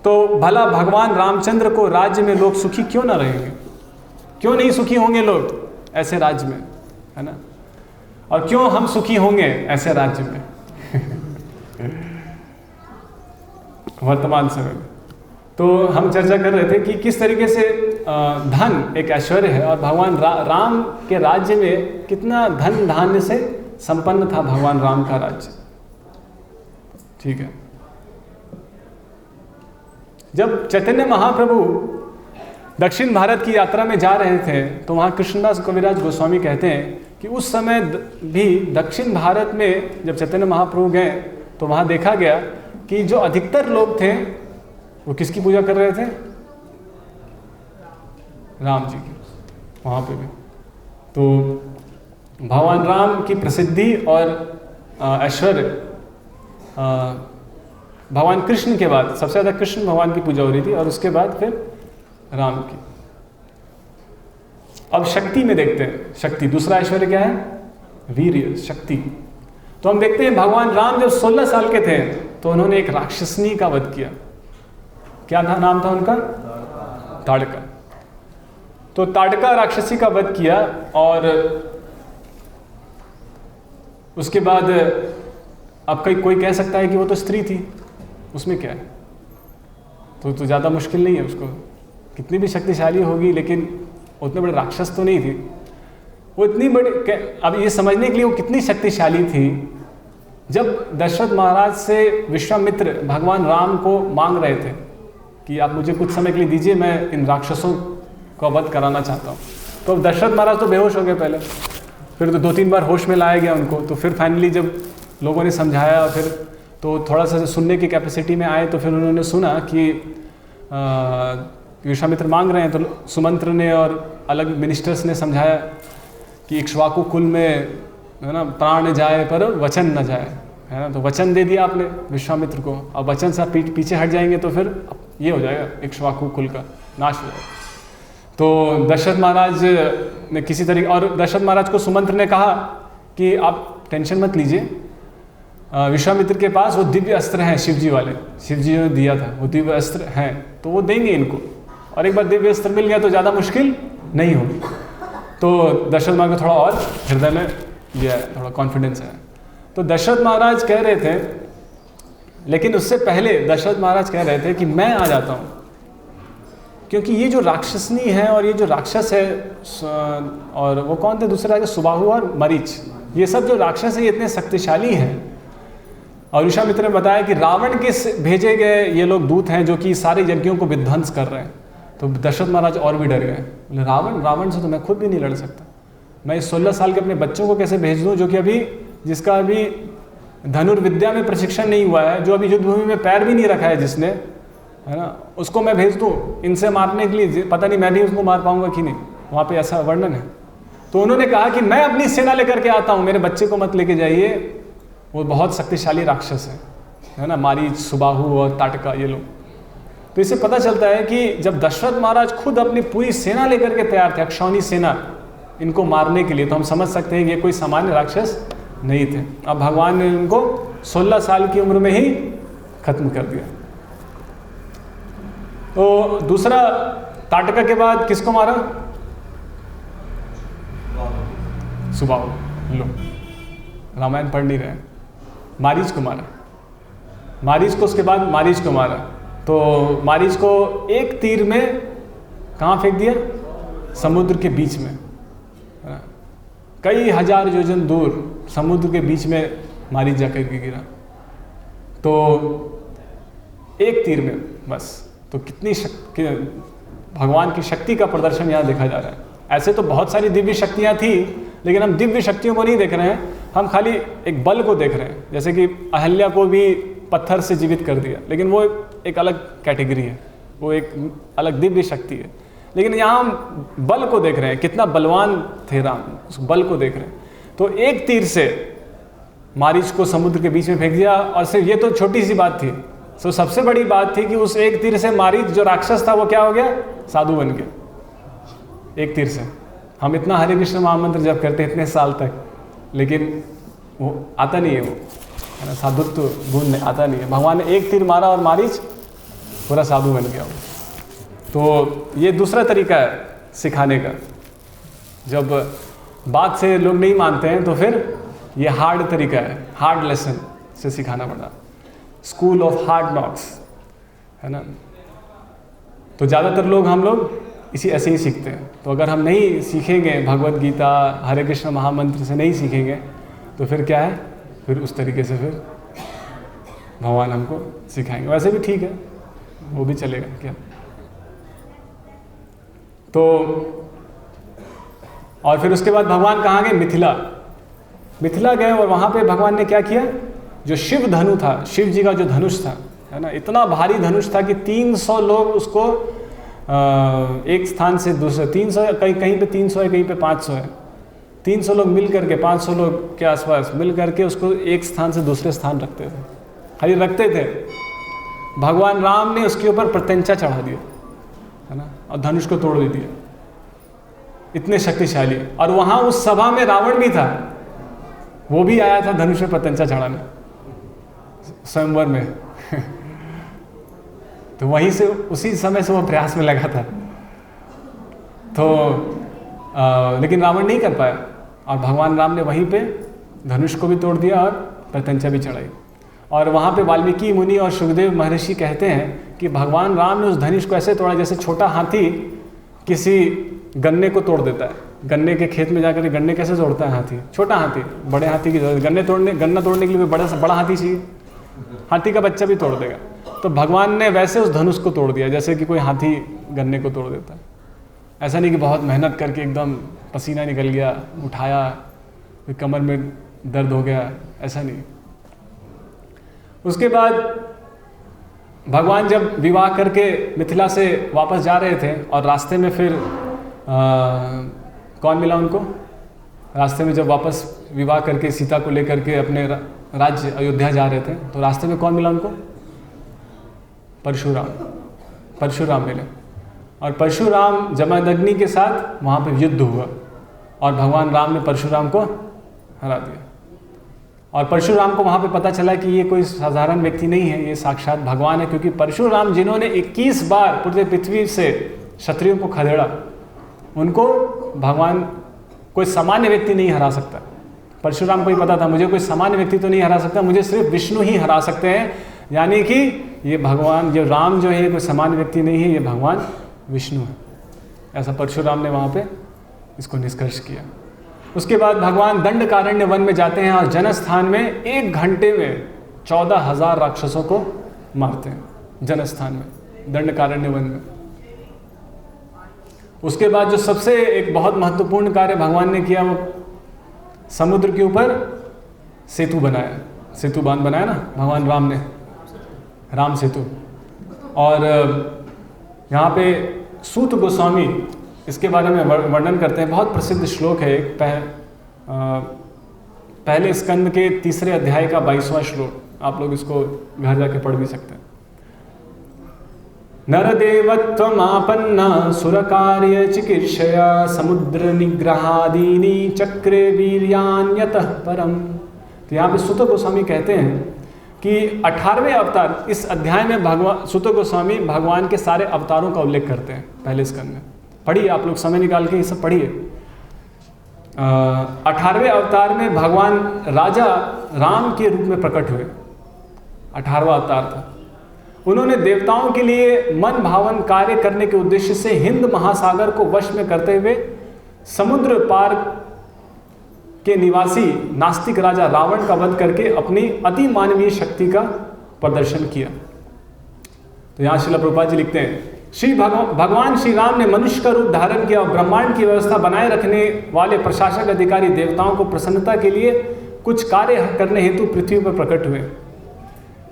तो भला भगवान रामचंद्र को राज्य में लोग सुखी क्यों ना रहेंगे? क्यों नहीं सुखी होंगे लोग ऐसे राज्य में, है ना? और क्यों हम सुखी होंगे ऐसे राज्य में वर्तमान समय में। तो हम चर्चा कर रहे थे कि किस तरीके से धन एक ऐश्वर्य है और भगवान राम के राज्य में कितना धन धान्य से संपन्न था भगवान राम का राज्य। ठीक है, जब चैतन्य महाप्रभु दक्षिण भारत की यात्रा में जा रहे थे तो वहाँ कृष्णदास कविराज गोस्वामी कहते हैं कि उस समय भी दक्षिण भारत में जब चैतन्य महाप्रभु गए तो वहाँ देखा गया कि जो अधिकतर लोग थे वो किसकी पूजा कर रहे थे? राम जी की। वहाँ पे भी तो भगवान राम की प्रसिद्धि और ऐश्वर्य, भगवान कृष्ण के बाद सबसे ज़्यादा कृष्ण भगवान की पूजा हो रही थी और उसके बाद फिर राम की। अब शक्ति में देखते हैं, शक्ति दूसरा ऐश्वर्य क्या है? वीर्य, शक्ति। तो हम देखते हैं भगवान राम जब 16 साल के थे तो उन्होंने एक राक्षसनी का वध किया। क्या था, नाम था उनका? ताड़का। तो ताड़का राक्षसी का वध किया और उसके बाद अब कोई कह सकता है कि वो तो स्त्री थी, उसमें क्या है? तो ज़्यादा मुश्किल नहीं है, उसको कितनी भी शक्तिशाली होगी लेकिन उतने बड़े राक्षस तो नहीं थी वो, इतनी बड़ी। अब ये समझने के लिए वो कितनी शक्तिशाली थी, जब दशरथ महाराज से विश्वामित्र भगवान राम को मांग रहे थे कि आप मुझे कुछ समय के लिए दीजिए, मैं इन राक्षसों का वध कराना चाहता हूँ। तो दशरथ महाराज तो बेहोश हो गए पहले, फिर तो 2-3 बार होश में लाया गया उनको। तो फिर फाइनली जब लोगों ने समझाया फिर तो थोड़ा सा सुनने की कैपेसिटी में आए तो फिर उन्होंने सुना कि विश्वामित्र मांग रहे हैं। तो सुमंत्र ने और अलग मिनिस्टर्स ने समझाया कि इक्ष्वाकु कुल में, है ना, प्राण जाए पर वचन न जाए, है ना। तो वचन दे दिया आपने विश्वामित्र को, अब वचन से पीछे हट जाएंगे तो फिर ये हो जाएगा, इक्ष्वाकु कुल का नाश हो जाएगा। तो दशरथ महाराज ने किसी तरीके, और दशरथ महाराज को सुमंत्र ने कहा कि आप टेंशन मत लीजिए, विश्वामित्र के पास वो दिव्य अस्त्र हैं शिवजी वाले, शिवजी ने दिया था, वो दिव्य अस्त्र हैं तो वो देंगे इनको, और एक बार दिव्य अस्त्र मिल गया तो ज़्यादा मुश्किल नहीं होगी। तो दशरथ महाराज को थोड़ा और हृदय में ये थोड़ा कॉन्फिडेंस है। तो दशरथ महाराज कह रहे थे, लेकिन उससे पहले दशरथ महाराज कह रहे थे कि मैं आ जाता हूँ, क्योंकि ये जो राक्षसनी है और ये जो राक्षस है, और वो कौन थे दूसरे राजा, सुबाहु और मरीच, ये सब जो राक्षस है ये इतने शक्तिशाली हैं। और विश्वामित्र ने बताया कि रावण के भेजे गए ये लोग दूत हैं जो कि सारे यज्ञों को विध्वंस कर रहे हैं। तो दशरथ महाराज और भी डर गए, बोले रावण से तो मैं खुद भी नहीं लड़ सकता, मैं 16 साल के अपने बच्चों को कैसे भेज दूँ, जो कि अभी जिसका अभी धनुर्विद्या में प्रशिक्षण नहीं हुआ है, जो अभी युद्ध भूमि में पैर भी नहीं रखा है जिसने, है ना, उसको मैं भेज दूँ इनसे मारने के लिए, पता नहीं मैं भी उसको मार पाऊंगा कि नहीं। वहाँ पे ऐसा वर्णन है। तो उन्होंने कहा कि मैं अपनी सेना लेकर के आता हूँ, मेरे बच्चे को मत लेके जाइए, वो बहुत शक्तिशाली राक्षस है ना, मारीच, सुबाहु और ताटका ये लोग। तो इससे पता चलता है कि जब दशरथ महाराज खुद अपनी पूरी सेना लेकर के तैयार थे, अक्षौणी सेना, इनको मारने के लिए, तो हम समझ सकते हैं कि ये कोई सामान्य राक्षस नहीं थे। अब भगवान ने उनको 16 साल की उम्र में ही खत्म कर दिया। तो दूसरा, ताटका के बाद किसको मारा? सुबाहु। लो, रामायण पढ़ नहीं रहे। मारीच को मारा, मारीच को, उसके बाद मारीच को मारा, तो मारीच को एक तीर में कहाँ फेंक दिया? समुद्र के बीच में, है ना? कई हजार योजन दूर समुद्र के बीच में मारीच जाकर के गिरा। तो एक तीर में बस। तो कितनी शक्ति, भगवान की शक्ति का प्रदर्शन यहाँ देखा जा रहा है। ऐसे तो बहुत सारी दिव्य शक्तियाँ थी, लेकिन हम दिव्य शक्तियों को नहीं देख रहे हैं, हम खाली एक बल को देख रहे हैं। जैसे कि अहल्या को भी पत्थर से जीवित कर दिया, लेकिन वो एक अलग कैटेगरी है, वो एक अलग दिव्य शक्ति है। लेकिन यहाँ हम बल को देख रहे हैं, कितना बलवान थे राम, उस बल को देख रहे हैं। तो एक तीर से मारीच को समुद्र के बीच में फेंक दिया। और सिर्फ ये तो छोटी सी बात थी, तो सबसे बड़ी बात थी कि उस एक तीर से मारीच जो राक्षस था वो क्या हो गया? साधु बन गया एक तीर से। हम इतना हरे कृष्ण महामंत्र जप करते इतने साल तक, लेकिन वो आता नहीं है, वो है ना, साधुत्व गुण आता नहीं है। भगवान ने एक तीर मारा और मारीच पूरा साधु बन गया। तो ये दूसरा तरीका है सिखाने का। जब बात से लोग नहीं मानते हैं तो फिर ये हार्ड तरीका है, हार्ड लेसन से सिखाना पड़ा, स्कूल ऑफ हार्ड नॉक्स, है ना। तो ज़्यादातर लोग, हम लोग इसी ऐसे ही सीखते हैं। तो अगर हम नहीं सीखेंगे भगवत गीता, हरे कृष्ण महामंत्र से नहीं सीखेंगे, तो फिर क्या है? फिर उस तरीके से फिर भगवान हमको सिखाएंगे। वैसे भी ठीक है, वो भी चलेगा क्या। तो और फिर उसके बाद भगवान कहाँ गए? मिथिला गए। और वहाँ पे भगवान ने क्या किया? जो शिव धनु था, शिव जी का जो धनुष था, है ना, इतना भारी धनुष था कि 300 लोग उसको एक स्थान से दूसरे, 300 कहीं पे 300 है, कहीं पे 500 है, 300 लोग मिल करके, 500 लोग के आसपास मिल करके उसको एक स्थान से दूसरे स्थान रखते थे, खाली रखते थे। भगवान राम ने उसके ऊपर प्रत्यंचा चढ़ा दिया, है ना, और धनुष को तोड़ दिया। इतने शक्तिशाली। और वहाँ उस सभा में रावण भी था, वो भी आया था धनुष में प्रत्यंचा चढ़ाने स्वयंवर में। तो वहीं से, उसी समय से वो प्रयास में लगा था। तो लेकिन रावण नहीं कर पाया, और भगवान राम ने वहीं पे धनुष को भी तोड़ दिया और प्रत्यंचा भी चढ़ाई। और वहाँ पे वाल्मीकि मुनि और सुखदेव महर्षि कहते हैं कि भगवान राम ने उस धनुष को ऐसे तोड़ा जैसे छोटा हाथी किसी गन्ने को तोड़ देता है। गन्ने के खेत में जाकर गन्ने कैसे तोड़ता है हाथी? छोटा हाथी, बड़े हाथी की जरूरत, गन्ना तोड़ने के लिए बड़ा हाथी चाहिए, हाथी का बच्चा भी तोड़ देगा। तो भगवान ने वैसे उस धनुष को तोड़ दिया जैसे कि कोई हाथी गन्ने को तोड़ देता है। ऐसा नहीं कि बहुत मेहनत करके एकदम पसीना निकल गया, उठाया, फिर कमर में दर्द हो गया, ऐसा नहीं। उसके बाद भगवान जब विवाह करके मिथिला से वापस जा रहे थे, और रास्ते में फिर कौन मिला उनको? रास्ते में जब वापस विवाह करके सीता को लेकर के अपने राज्य अयोध्या जा रहे थे, तो रास्ते में कौन मिला उनको? परशुराम मिले। और परशुराम जमदग्नि के साथ वहाँ पे युद्ध हुआ, और भगवान राम ने परशुराम को हरा दिया। और परशुराम को वहाँ पे पता चला कि ये कोई साधारण व्यक्ति नहीं है, ये साक्षात भगवान है। क्योंकि परशुराम जिन्होंने 21 बार पूरे पृथ्वी से क्षत्रियों को खदेड़ा, उनको भगवान, कोई सामान्य व्यक्ति नहीं हरा सकता। परशुराम को ही पता था, मुझे कोई सामान्य व्यक्ति तो नहीं हरा सकता, मुझे सिर्फ विष्णु ही हरा सकते हैं। यानी कि ये भगवान, जो राम जो है, ये कोई सामान्य व्यक्ति नहीं है, ये भगवान विष्णु है। ऐसा परशुराम ने वहाँ पे इसको निष्कर्ष किया। उसके बाद भगवान दंडकारण्य वन में जाते हैं, और जनस्थान में 1 घंटे में 14,000 राक्षसों को मारते हैं, जनस्थान में, दंडकारण्य वन में। उसके बाद जो सबसे एक बहुत महत्वपूर्ण कार्य भगवान ने किया, वो समुद्र के ऊपर सेतु बनाया, सेतु बांध बनाया ना भगवान राम ने, राम सेतु। और यहाँ पे सूत गोस्वामी इसके बारे में वर्णन करते हैं। बहुत प्रसिद्ध श्लोक है एक, पहले स्कंद के 3 अध्याय का 22वां श्लोक, आप लोग इसको घर जाके पढ़ भी सकते हैं। नरदेवत्वमापन्ना सुरकार्य चिकीर्षया समुद्र निग्रहादीनि चक्रे वीर्यान्यतः परम। तो यहाँ पे सुत गोस्वामी कहते हैं कि 18वें अवतार, इस अध्याय में भगवान, सुत गोस्वामी भगवान के सारे अवतारों का उल्लेख करते हैं पहले स्कंद में। पढ़िए आप लोग, समय निकाल के ये सब पढ़िए। 18वें अवतार में भगवान राजा राम के रूप में प्रकट हुए, 18वां अवतार था। उन्होंने देवताओं के लिए मन भावन कार्य करने के उद्देश्य से हिंद महासागर को वश में करते हुए समुद्र पार के निवासी नास्तिक राजा रावण का वध करके अपनी अति मानवीय शक्ति का प्रदर्शन किया। तो यहाँ श्रील प्रभुपाद जी लिखते हैं, भगवान श्री राम ने मनुष्य का रूप धारण किया और ब्रह्मांड की व्यवस्था बनाए रखने वाले प्रशासक अधिकारी देवताओं को प्रसन्नता के लिए कुछ कार्य करने हेतु पृथ्वी पर प्रकट हुए।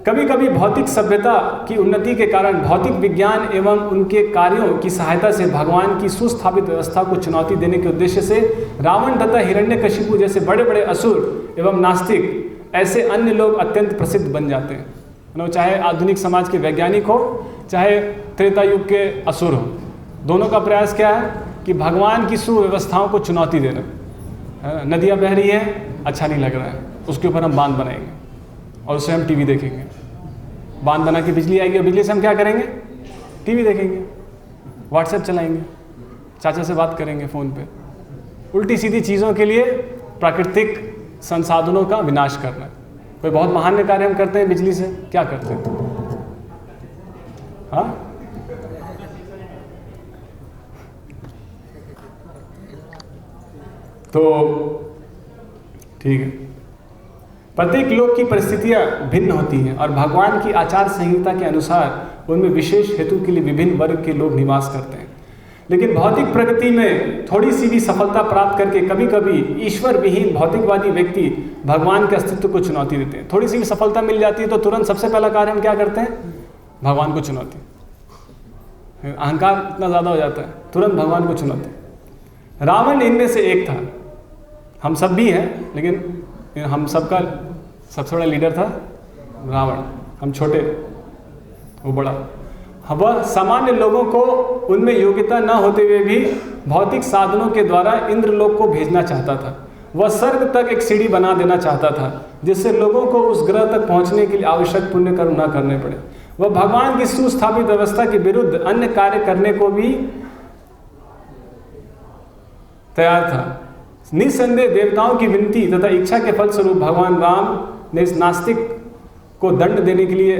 कभी कभी भौतिक सभ्यता की उन्नति के कारण भौतिक विज्ञान एवं उनके कार्यों की सहायता से भगवान की सुस्थापित व्यवस्था को चुनौती देने के उद्देश्य से रावण तथा हिरण्यकशिपु जैसे बड़े बड़े असुर एवं नास्तिक ऐसे अन्य लोग अत्यंत प्रसिद्ध बन जाते हैं। चाहे आधुनिक समाज के वैज्ञानिक हो, चाहे त्रेता युग के असुर हो, दोनों का प्रयास क्या है कि भगवान की सुव्यवस्थाओं को चुनौती देना। नदियाँ बह रही हैं, अच्छा नहीं लग रहा है, उसके ऊपर हम बांध बनाएंगे और उससे हम टीवी देखेंगे। बांध बना के बिजली आएगी और बिजली से हम क्या करेंगे? टीवी देखेंगे, व्हाट्सएप चलाएंगे, चाचा से बात करेंगे फ़ोन पे। उल्टी सीधी चीज़ों के लिए प्राकृतिक संसाधनों का विनाश करना। कोई बहुत महान कार्य हम करते हैं बिजली से, क्या करते हैं? हाँ, तो ठीक है, प्रत्येक लोक की परिस्थितियां भिन्न होती हैं और भगवान की आचार संहिता के अनुसार उनमें विशेष हेतु के लिए विभिन्न वर्ग के लोग निवास करते हैं। लेकिन भौतिक प्रगति में थोड़ी सी भी सफलता प्राप्त करके कभी कभी ईश्वर विहीन भौतिकवादी व्यक्ति भगवान के अस्तित्व को चुनौती देते हैं। थोड़ी सी भी सफलता मिल जाती है तो तुरंत सबसे पहला कार्य हम क्या करते हैं? भगवान को चुनौती। अहंकार इतना ज़्यादा हो जाता है, तुरंत भगवान को चुनौती। रावण इनमें से एक था। हम सब भी हैं, लेकिन हम सबका सबसे बड़ा लीडर था रावण। हम छोटे, वो बड़ा। वह सामान्य लोगों को उनमें योग्यता न होते हुए भी भौतिक साधनों के द्वारा इंद्रलोक को भेजना चाहता था। वह स्वर्ग तक एक सीढ़ी बना देना चाहता था जिससे लोगों को उस ग्रह तक पहुंचने के लिए आवश्यक पुण्य कर्म न करने पड़े। वह भगवान की सुस्थापित व्यवस्था के विरुद्ध अन्य कार्य करने को भी तैयार था। निस्संदेह देवताओं की विनती तथा इच्छा के फलस्वरूप भगवान राम ने इस नास्तिक को दंड देने के लिए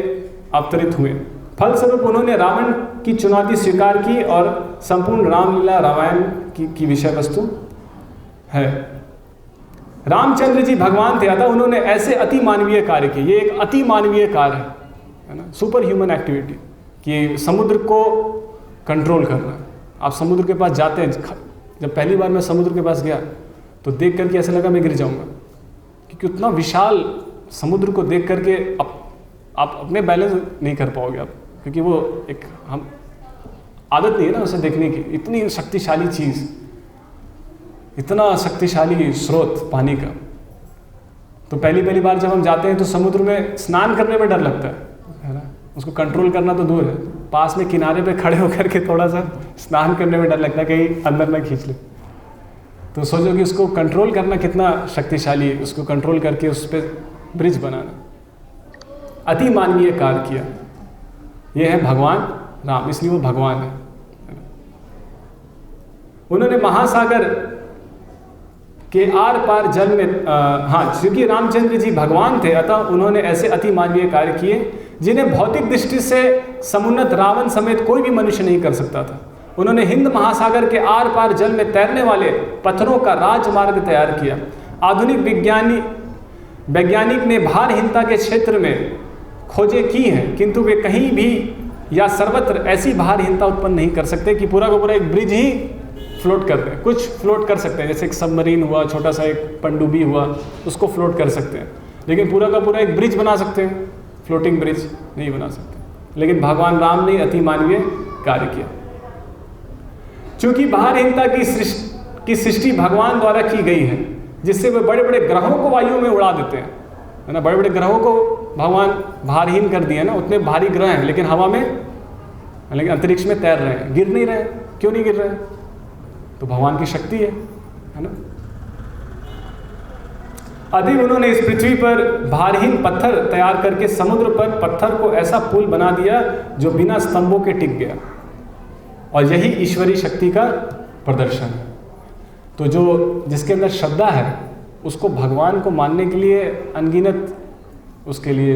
अवतरित हुए। फलस्वरूप उन्होंने रावण की चुनौती स्वीकार की और संपूर्ण रामलीला रामायण की विषय वस्तु है। रामचंद्र जी भगवान थे, अतः उन्होंने ऐसे अति मानवीय कार्य किए। ये एक अति मानवीय कार्य है ना, सुपर ह्यूमन एक्टिविटी, कि समुद्र को कंट्रोल करना। आप समुद्र के पास जाते हैं, जब पहली बार मैं समुद्र के पास गया तो देख करके ऐसा लगा मैं गिर जाऊंगा, क्योंकि उतना विशाल समुद्र को देख करके आप अपने बैलेंस नहीं कर पाओगे आप, क्योंकि वो एक हम आदत नहीं है ना उसे देखने की। इतनी शक्तिशाली चीज़, इतना शक्तिशाली स्रोत पानी का। तो पहली बार जब हम जाते हैं तो समुद्र में स्नान करने में डर लगता है ना। उसको कंट्रोल करना तो दूर है, पास में किनारे पे खड़े होकर के थोड़ा सा स्नान करने में डर लगता है कहीं अंदर ना खींच ले। तो सोचो कि उसको कंट्रोल करना कितना शक्तिशाली है, उसको कंट्रोल करके उस पर ब्रिज बनाना। अति मानवीय कार्य किया। यह है भगवान राम, इसलिए वो भगवान है। उन्होंने महासागर के आर पार जल में क्योंकि रामचंद्र जी भगवान थे, अतः उन्होंने ऐसे अति मानवीय कार्य किए जिन्हें भौतिक दृष्टि से समुन्नत रावण समेत कोई भी मनुष्य नहीं कर सकता था। उन्होंने हिंद महासागर के आर पार जल में तैरने वाले पत्थरों का राजमार्ग तैयार किया। आधुनिक वैज्ञानिक ने भारहीनता के क्षेत्र में खोजें की हैं, किंतु वे कहीं भी या सर्वत्र ऐसी भारहीनता उत्पन्न नहीं कर सकते कि पूरा का पूरा एक ब्रिज ही फ्लोट कर दें। कुछ फ्लोट कर सकते हैं, जैसे एक सबमरीन हुआ, छोटा सा एक पनडुब्बी हुआ, उसको फ्लोट कर सकते हैं, लेकिन पूरा का पूरा एक ब्रिज बना सकते हैं, फ्लोटिंग ब्रिज नहीं बना सकते। लेकिन भगवान राम ने अति मानवीय कार्य किया। चूंकि भारहीनता की सृष्टि भगवान द्वारा की गई है, जिससे वे बड़े बड़े ग्रहों को वायु में उड़ा देते हैं, है ना। बड़े बड़े ग्रहों को भगवान भारहीन कर दिए ना, उतने भारी ग्रह हैं लेकिन हवा में, लेकिन अंतरिक्ष में तैर रहे हैं, गिर नहीं रहे। क्यों नहीं गिर रहे? तो भगवान की शक्ति है ना। अधिक उन्होंने इस पृथ्वी पर भारहीन पत्थर तैयार करके समुद्र पर पत्थर को ऐसा पुल बना दिया जो बिना स्तंभों के टिक गया, और यही ईश्वरीय शक्ति का प्रदर्शन है। तो जिसके अंदर श्रद्धा है उसको भगवान को मानने के लिए अनगिनत उसके लिए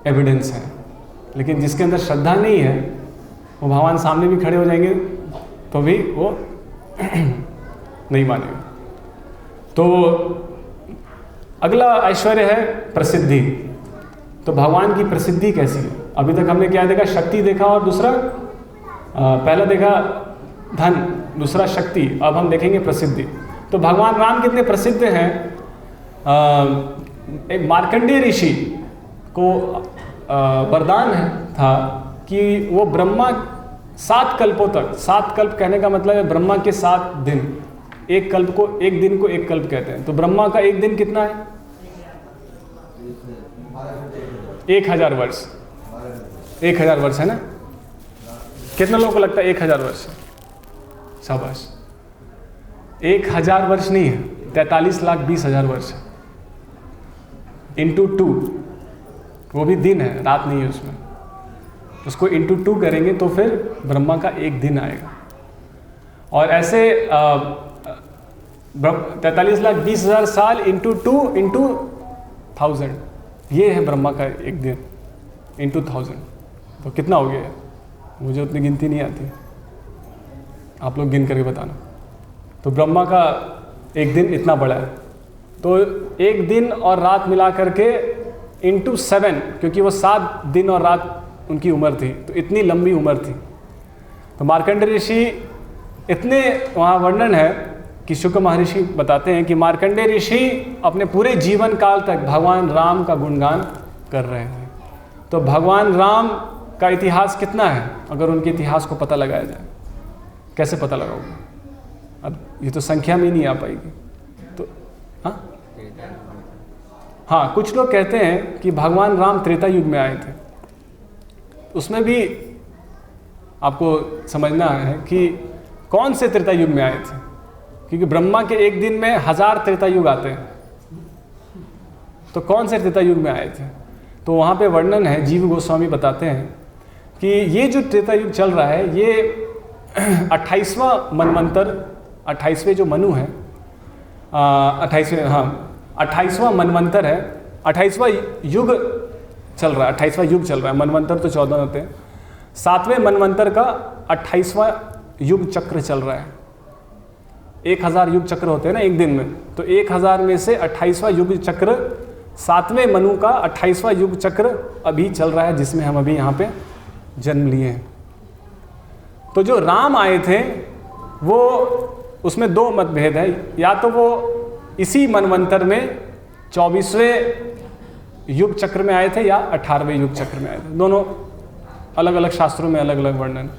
एविडेंस है। लेकिन जिसके अंदर श्रद्धा नहीं है वो भगवान सामने भी खड़े हो जाएंगे तो भी वो नहीं मानेगा। तो अगला ऐश्वर्य है प्रसिद्धि। तो भगवान की प्रसिद्धि कैसी है? अभी तक हमने क्या देखा? शक्ति देखा, और दूसरा पहला देखा धन, दूसरा शक्ति, अब हम देखेंगे प्रसिद्धि। तो भगवान राम कितने प्रसिद्ध हैं? एक मार्कंडेय ऋषि को वरदान था कि वो ब्रह्मा 7 कल्पों तक, 7 कल्प कहने का मतलब है ब्रह्मा के 7 दिन, एक कल्प को, एक दिन को एक कल्प कहते हैं। तो ब्रह्मा का एक दिन कितना है? 1000 वर्ष। 1000 वर्ष है ना? कितने लोगों को लगता है 1000 वर्ष? शाबाश। 1000 वर्ष नहीं है, 43,20,000 वर्ष है, इंटू 2, वो भी दिन है, रात नहीं है उसमें। उसको इंटू 2 करेंगे तो फिर ब्रह्मा का एक दिन आएगा। और ऐसे 43,20,000 साल इंटू 2 इंटू 1000, ये है ब्रह्मा का एक दिन इंटू 1000। तो कितना हो गया? मुझे उतनी गिनती नहीं आती, आप लोग गिन करके बताना। तो ब्रह्मा का एक दिन इतना बड़ा है। तो एक दिन और रात मिला करके इंटू 7, क्योंकि वो 7 दिन और रात उनकी उम्र थी, तो इतनी लंबी उम्र थी। तो मार्कंडेय ऋषि, इतने वहाँ वर्णन है कि शुक महर्षि बताते हैं कि मार्कंडेय ऋषि अपने पूरे जीवन काल तक भगवान राम का गुणगान कर रहे हैं। तो भगवान राम का इतिहास कितना है? अगर उनके इतिहास को पता लगाया जाए, कैसे पता लगाओगे? अब ये तो संख्या में नहीं आ पाएगी। तो हाँ, कुछ लोग कहते हैं कि भगवान राम त्रेता युग में आए थे। उसमें भी आपको समझना है कि कौन से त्रेता युग में आए थे, क्योंकि ब्रह्मा के एक दिन में 1000 त्रेता युग आते हैं। तो कौन से त्रेता युग में आए थे? तो वहाँ पे वर्णन है, जीव गोस्वामी बताते हैं कि ये जो त्रेता युग चल रहा है, ये 28वां मनवंतर, 28वें जो मनु है, 28वां मनवंतर है, 28वां युग चल रहा है। 28वां युग चल रहा है, मनवंतर तो 14 होते हैं। 7वें मनवंतर का 28वां युग चक्र चल रहा है। 1000 युग चक्र होते हैं ना एक दिन में, तो 1000 में से 28वां युग चक्र, 7वें मनु का 28वां युग चक्र अभी चल रहा है, जिसमें हम अभी यहाँ पे जन्म लिए हैं। तो जो राम आए थे वो, उसमें 2 मतभेद है, या तो वो इसी मनवंतर में 24वें युग चक्र में आए थे या 18वें युग चक्र में आए थे। दोनों अलग अलग शास्त्रों में अलग अलग वर्णन,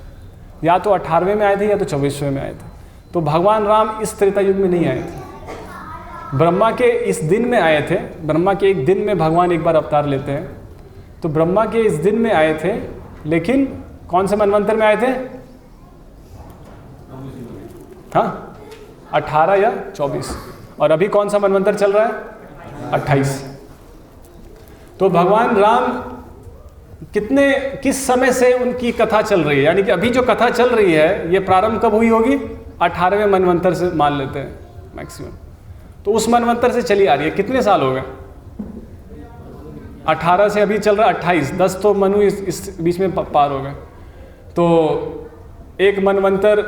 या तो 18वें में आए थे या तो 24वें में आए थे। तो भगवान राम इस त्रेता युग में नहीं आए थे, ब्रह्मा के इस दिन में आए थे। ब्रह्मा के एक दिन में भगवान एक बार अवतार लेते हैं, तो ब्रह्मा के इस दिन में आए थे, लेकिन कौन से मनवंतर में आए थे? हाँ, 18 या 24। और अभी कौन सा मनवंतर चल रहा है? 28। तो भगवान राम किस समय से उनकी कथा चल रही है? यानी कि अभी जो कथा चल रही है, ये प्रारंभ कब हुई होगी? 18वें मनवंतर से मान लेते हैं मैक्सिमम। तो उस मनवंतर से चली आ रही है। कितने साल हो गए? 18 से अभी चल रहा है 28, 10 तो मनु इस बीच में पार हो गए। तो एक मनवंतर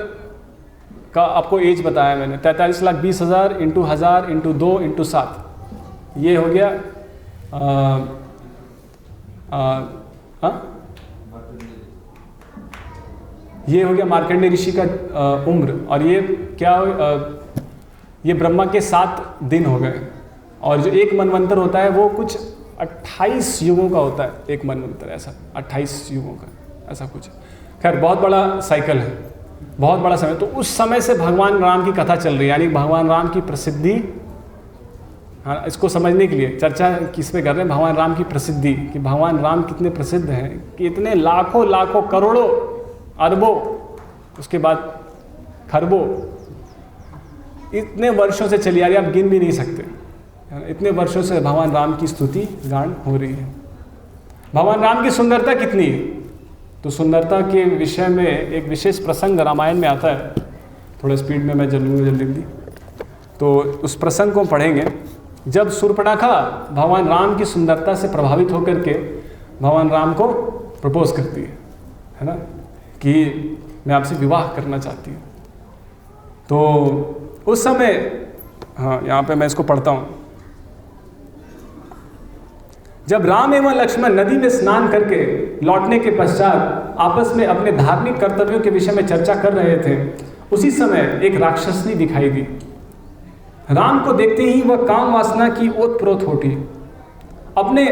का आपको एज बताया मैंने, 43,20,000 इंटू 1000 इंटू 2 इंटू 7, ये हो गया ये हो गया मार्कंडेय ऋषि का उम्र। और ये क्या, ये ब्रह्मा के 7 दिन हो गए। और जो एक मनवंतर होता है वो कुछ 28 युगों का होता है, एक मनवंतर, ऐसा 28 युगों का ऐसा कुछ। खैर बहुत बड़ा साइकिल है, बहुत बड़ा समय। तो उस समय से भगवान राम की कथा चल रही है, यानी भगवान राम की प्रसिद्धि। हाँ, इसको समझने के लिए चर्चा किस पे कर रहे हैं? भगवान राम की प्रसिद्धि, कि भगवान राम कितने प्रसिद्ध हैं, कि इतने लाखों लाखों करोड़ों अरबों, उसके बाद खरबों, इतने वर्षों से चली आ रही है, आप गिन भी नहीं सकते। इतने वर्षों से भगवान राम की स्तुति गान हो रही है। भगवान राम की सुंदरता कितनी है? तो सुंदरता के विषय में एक विशेष प्रसंग रामायण में आता है। थोड़ा स्पीड में मैं जल्दी तो उस प्रसंग को पढ़ेंगे। जब शूर्पणखा भगवान राम की सुंदरता से प्रभावित होकर के भगवान राम को प्रपोज करती है ना, कि मैं आपसे विवाह करना चाहती हूँ। तो उस समय, हाँ यहाँ पे मैं इसको पढ़ता हूँ। जब राम एवं लक्ष्मण नदी में स्नान करके लौटने के पश्चात आपस में अपने धार्मिक कर्तव्यों के विषय में चर्चा कर रहे थे, उसी समय एक राक्षसनी दिखाई दी। राम को देखते ही वह काम वासना की ओतप्रोत उठी। अपने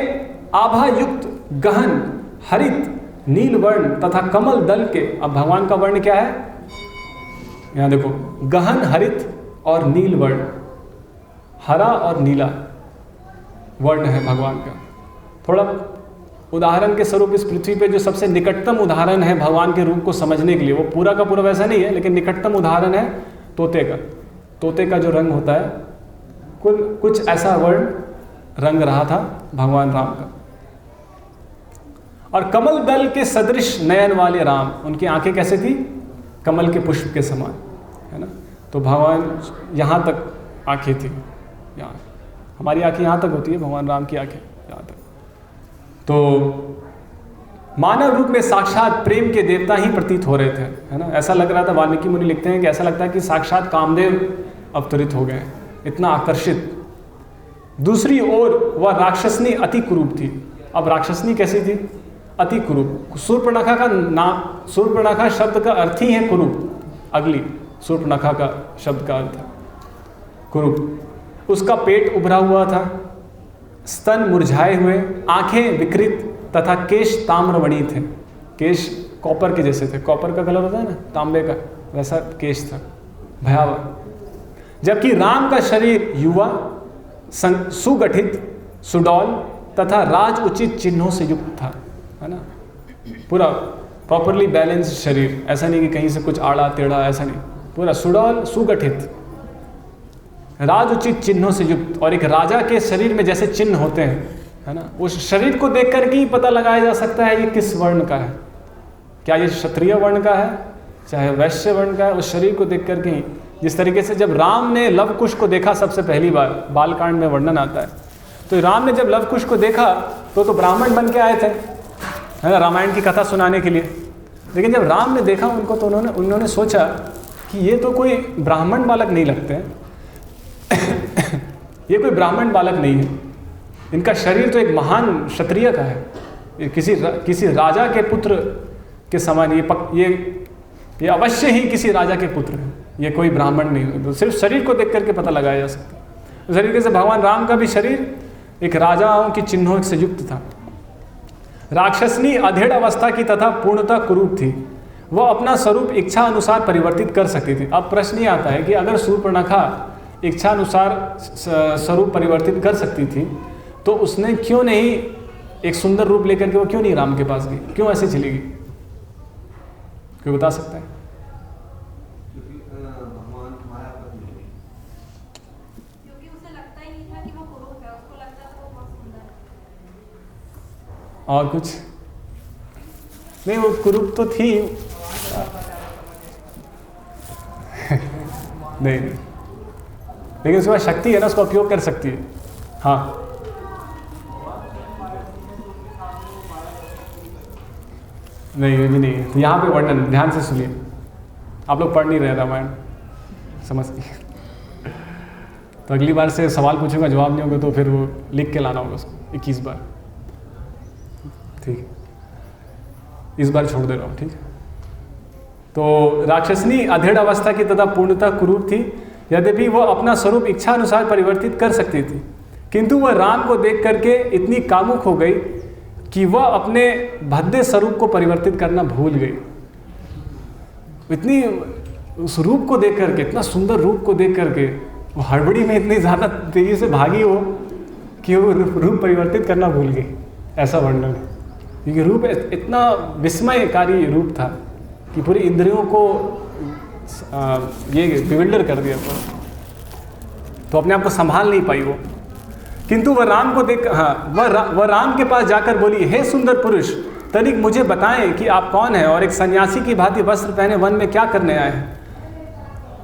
आभा युक्त गहन हरित नील वर्ण तथा कमल दल के, अब भगवान का वर्ण क्या है यहाँ देखो, गहन हरित और नील वर्ण, हरा और नीला वर्ण है भगवान का। थोड़ा उदाहरण के स्वरूप इस पृथ्वी पे जो सबसे निकटतम उदाहरण है भगवान के रूप को समझने के लिए, वो पूरा का पूरा वैसा नहीं है, लेकिन निकटतम उदाहरण है तोते का। तोते का जो रंग होता है, कुछ ऐसा वर्ण रंग रहा था भगवान राम का। और कमल दल के सदृश नयन वाले राम, उनकी आंखें कैसे थी? कमल के पुष्प के समान, है ना। तो भगवान यहाँ तक आंखें थी, यहाँ हमारी आंखें यहाँ तक होती है, भगवान राम की आंखें यहाँ तक। तो मानव रूप में साक्षात प्रेम के देवता ही प्रतीत हो रहे थे, है ना। ऐसा लग रहा था, वाल्मीकि मुनि लिखते हैं कि ऐसा लगता है कि साक्षात कामदेव अवतरित हो गए, इतना आकर्षित। दूसरी ओर वह राक्षसनी अति कुरूप थी। अब राक्षसनी कैसी थी? अति कुरूप। शूर्पणखा का नाम, शूर्पणखा शब्द का अर्थ ही है कुरूप, अगली शूर्पणखा का शब्द का अर्थ है कुरूप। उसका पेट उभरा हुआ था, स्तन मुरझाए हुए, आंखें विकृत तथा केश ताम्रमणि थे। केश कॉपर के जैसे थे, कॉपर का कलर होता है ना, तांबे का, वैसा केश था, भयावह। जबकि राम का शरीर युवा, सुगठित, सुडौल तथा राज उचित चिन्हों से युक्त था, है ना। पूरा प्रॉपरली बैलेंस्ड शरीर, ऐसा नहीं कि कहीं से कुछ आड़ा टेढ़ा, ऐसा नहीं, पूरा सुडौल, सुगठित, राज उचित चिन्हों से युक्त। और एक राजा के शरीर में जैसे चिन्ह होते हैं, है ना, उस शरीर को देख करके ही पता लगाया जा सकता है ये किस वर्ण का है। क्या ये क्षत्रिय वर्ण का है, चाहे वैश्य वर्ण का है, उस शरीर को देख करके ही। जिस तरीके से जब राम ने लव कुश को देखा सबसे पहली बार, बालकांड में वर्णन आता है, तो राम ने जब लव कुश को देखा तो ब्राह्मण बन के आए थे, है ना, रामायण की कथा सुनाने के लिए। लेकिन जब राम ने देखा उनको तो उन्होंने सोचा कि ये तो कोई ब्राह्मण बालक नहीं लगते हैं ये कोई ब्राह्मण बालक नहीं है, इनका शरीर तो एक महान क्षत्रिय का है, ये किसी राजा के पुत्र के समान, ये अवश्य ही किसी राजा के पुत्र हैं, ये कोई ब्राह्मण नहीं है। तो सिर्फ शरीर को देख करके पता लगाया जा सकता है। उस तरीके से भगवान राम का भी शरीर एक राजाओं की चिन्हों से युक्त था। राक्षसनी अधेड़ अवस्था की तथा पूर्णतः कुरूप थी। वह अपना स्वरूप इच्छा अनुसार परिवर्तित कर सकती थी। अब प्रश्न ये आता है कि अगर शूर्पणखा इच्छा अनुसार स्वरूप परिवर्तित कर सकती थी, तो उसने क्यों नहीं एक सुंदर रूप लेकर के वो क्यों नहीं राम के पास गई, क्यों ऐसे चली गई? कोई बता सकता है? भगवान तुम्हारा पति है, क्योंकि उसे लगता ही नहीं था कि वो कुरूप है, उसको लगता था वो बहुत सुंदर है। और कुछ नहीं, वो कुरूप तो थी नहीं, लेकिन उसके पास शक्ति है ना, उसका उपयोग कर सकती है। हाँ, नहीं ये भी नहीं है। तो यहाँ पे वर्णन ध्यान से सुनिए, आप लोग पढ़ नहीं रहे रामायण, समझ गए। तो अगली बार से सवाल पूछूंगा, जवाब नहीं होगा तो फिर वो लिख के लाना होगा उसको 21 बार, ठीक है। इस बार छोड़ दे रहा हूँ, ठीक है। तो राक्षसनी अधेड़ अवस्था की तथा पूर्णतः कुरूप थी। यद्यपि वह अपना स्वरूप इच्छा अनुसार परिवर्तित कर सकती थी, किंतु वह राम को देख करके इतनी कामुक हो गई कि वह अपने भद्दे स्वरूप को परिवर्तित करना भूल गई। इतनी उस रूप को देख करके, इतना सुंदर रूप को देख करके वो हड़बड़ी में इतनी ज़्यादा तेजी से भागी हो कि वो रूप परिवर्तित करना भूल गई, ऐसा वर्णन है। क्योंकि रूप इतना विस्मयकारी रूप था कि पूरी इंद्रियों को ये बिविल्डर कर दिया तो अपने आप को संभाल नहीं पाई वो। किंतु वह राम को देख, हाँ, वह राम के पास जाकर बोली, हे सुंदर पुरुष, तनिक मुझे बताएं कि आप कौन हैं और एक सन्यासी की भांति वस्त्र पहने वन में क्या करने आए हैं।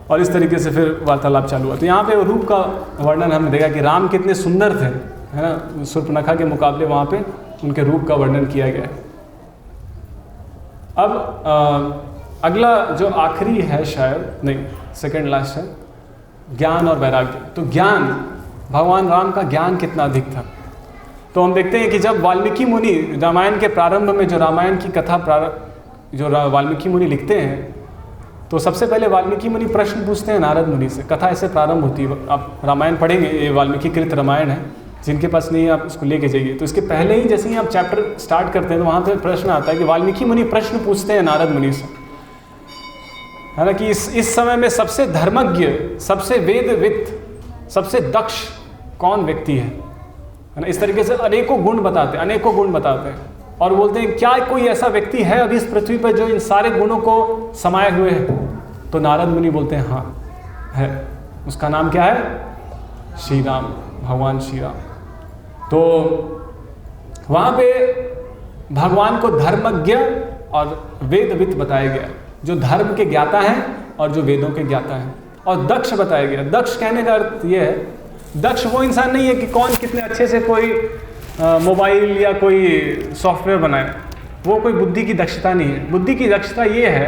और इस तरीके से फिर वार्तालाप चालू हुआ। तो यहाँ पे रूप का वर्णन हमने देखा कि राम कितने सुंदर थे, है ना, शूर्पणखा के मुकाबले वहाँ पे उनके रूप का वर्णन किया गया है। अब अगला जो आखिरी है, शायद नहीं सेकंड लास्ट है, ज्ञान और वैराग्य। तो ज्ञान, भगवान राम का ज्ञान कितना अधिक था। तो हम देखते हैं कि जब वाल्मीकि मुनि रामायण के प्रारंभ में जो रामायण की कथा वाल्मीकि मुनि लिखते हैं, तो सबसे पहले वाल्मीकि मुनि प्रश्न पूछते हैं नारद मुनि से। कथा ऐसे प्रारंभ होती है, आप रामायण पढ़ेंगे, ये वाल्मीकि कृत रामायण है, जिनके पास नहीं है आप उसको लेके जाइए। तो इसके पहले ही जैसे ही आप चैप्टर स्टार्ट करते हैं तो वहाँ पे प्रश्न आता है कि वाल्मीकि मुनि प्रश्न पूछते हैं नारद मुनि से, है ना, कि इस समय में सबसे धर्मज्ञ, सबसे वेदविद, सबसे दक्ष कौन व्यक्ति है ना। इस तरीके से अनेकों गुण बताते हैं और बोलते हैं क्या कोई ऐसा व्यक्ति है अभी इस पृथ्वी पर जो इन सारे गुणों को समाये हुए है। तो नारद मुनि बोलते हैं हाँ है, उसका नाम क्या है, श्री राम, भगवान श्री राम। तो वहाँ पे भगवान को धर्मज्ञ और वेदविद बताया गया, जो धर्म के ज्ञाता हैं और जो वेदों के ज्ञाता हैं। और दक्ष बताया गया। दक्ष कहने का अर्थ ये है, दक्ष वो इंसान नहीं है कि कौन कितने अच्छे से कोई मोबाइल या कोई सॉफ्टवेयर बनाए, वो कोई बुद्धि की दक्षता नहीं है। बुद्धि की दक्षता ये है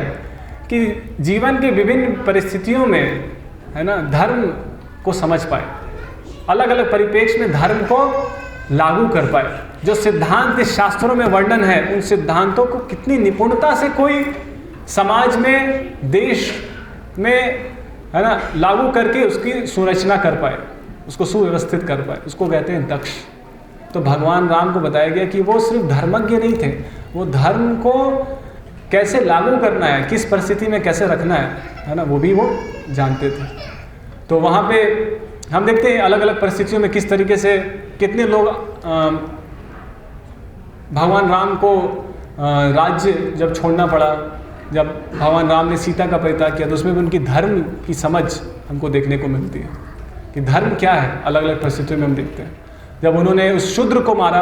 कि जीवन के विभिन्न परिस्थितियों में, है ना, धर्म को समझ पाए, अलग अलग परिप्रेक्ष्य में धर्म को लागू कर पाए। जो सिद्धांत इस शास्त्रों में वर्णन है, उन सिद्धांतों को कितनी निपुणता से कोई समाज में, देश में, है ना, लागू करके उसकी संरचना कर पाए, उसको सुव्यवस्थित कर पाए, उसको कहते हैं दक्ष। तो भगवान राम को बताया गया कि वो सिर्फ धर्मज्ञ नहीं थे, वो धर्म को कैसे लागू करना है, किस परिस्थिति में कैसे रखना है ना, वो भी वो जानते थे। तो वहाँ पे हम देखते हैं अलग अलग परिस्थितियों में किस तरीके से कितने लोग भगवान राम को राज्य जब छोड़ना पड़ा, जब भगवान राम ने सीता का परित्याग किया, तो उसमें भी उनकी धर्म की समझ हमको देखने को मिलती है कि धर्म क्या है। अलग अलग परिस्थितियों में हम देखते हैं जब उन्होंने उस शूद्र को मारा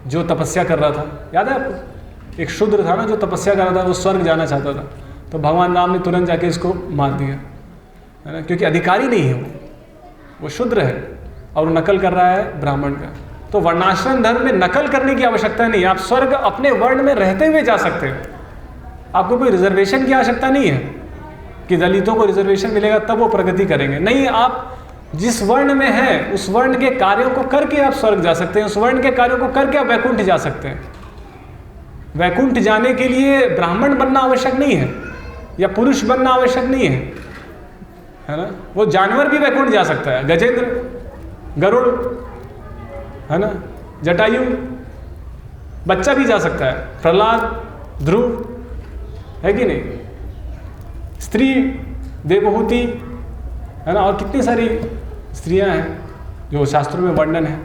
जो तपस्या कर रहा था, याद है आपको, एक शूद्र था ना जो तपस्या कर रहा था, वो स्वर्ग जाना चाहता था, तो भगवान राम ने तुरंत जाके इसको मार दिया, है ना, क्योंकि अधिकारी नहीं है वो शूद्र है और वो नकल कर रहा है ब्राह्मण का। तो वर्णाश्रम धर्म में नकल करने की आवश्यकता नहीं है, आप स्वर्ग अपने वर्ण में रहते हुए जा सकते हो। आपको कोई रिजर्वेशन की आवश्यकता नहीं है कि दलितों को रिजर्वेशन मिलेगा तब वो प्रगति करेंगे, नहीं, आप जिस वर्ण में हैं उस वर्ण के कार्यों को करके आप स्वर्ग जा सकते हैं, उस वर्ण के कार्यों को करके आप वैकुंठ जा सकते हैं। वैकुंठ जाने के लिए ब्राह्मण बनना आवश्यक नहीं है या पुरुष बनना आवश्यक नहीं है ना। वो जानवर भी वैकुंठ जा सकता है, गजेंद्र, गरुड़, है ना, जटायु, बच्चा भी जा सकता है, प्रहलाद, ध्रुव, है कि नहीं, स्त्री देवहूति, है ना, और कितनी सारी स्त्रियां हैं जो शास्त्रों में वर्णन है।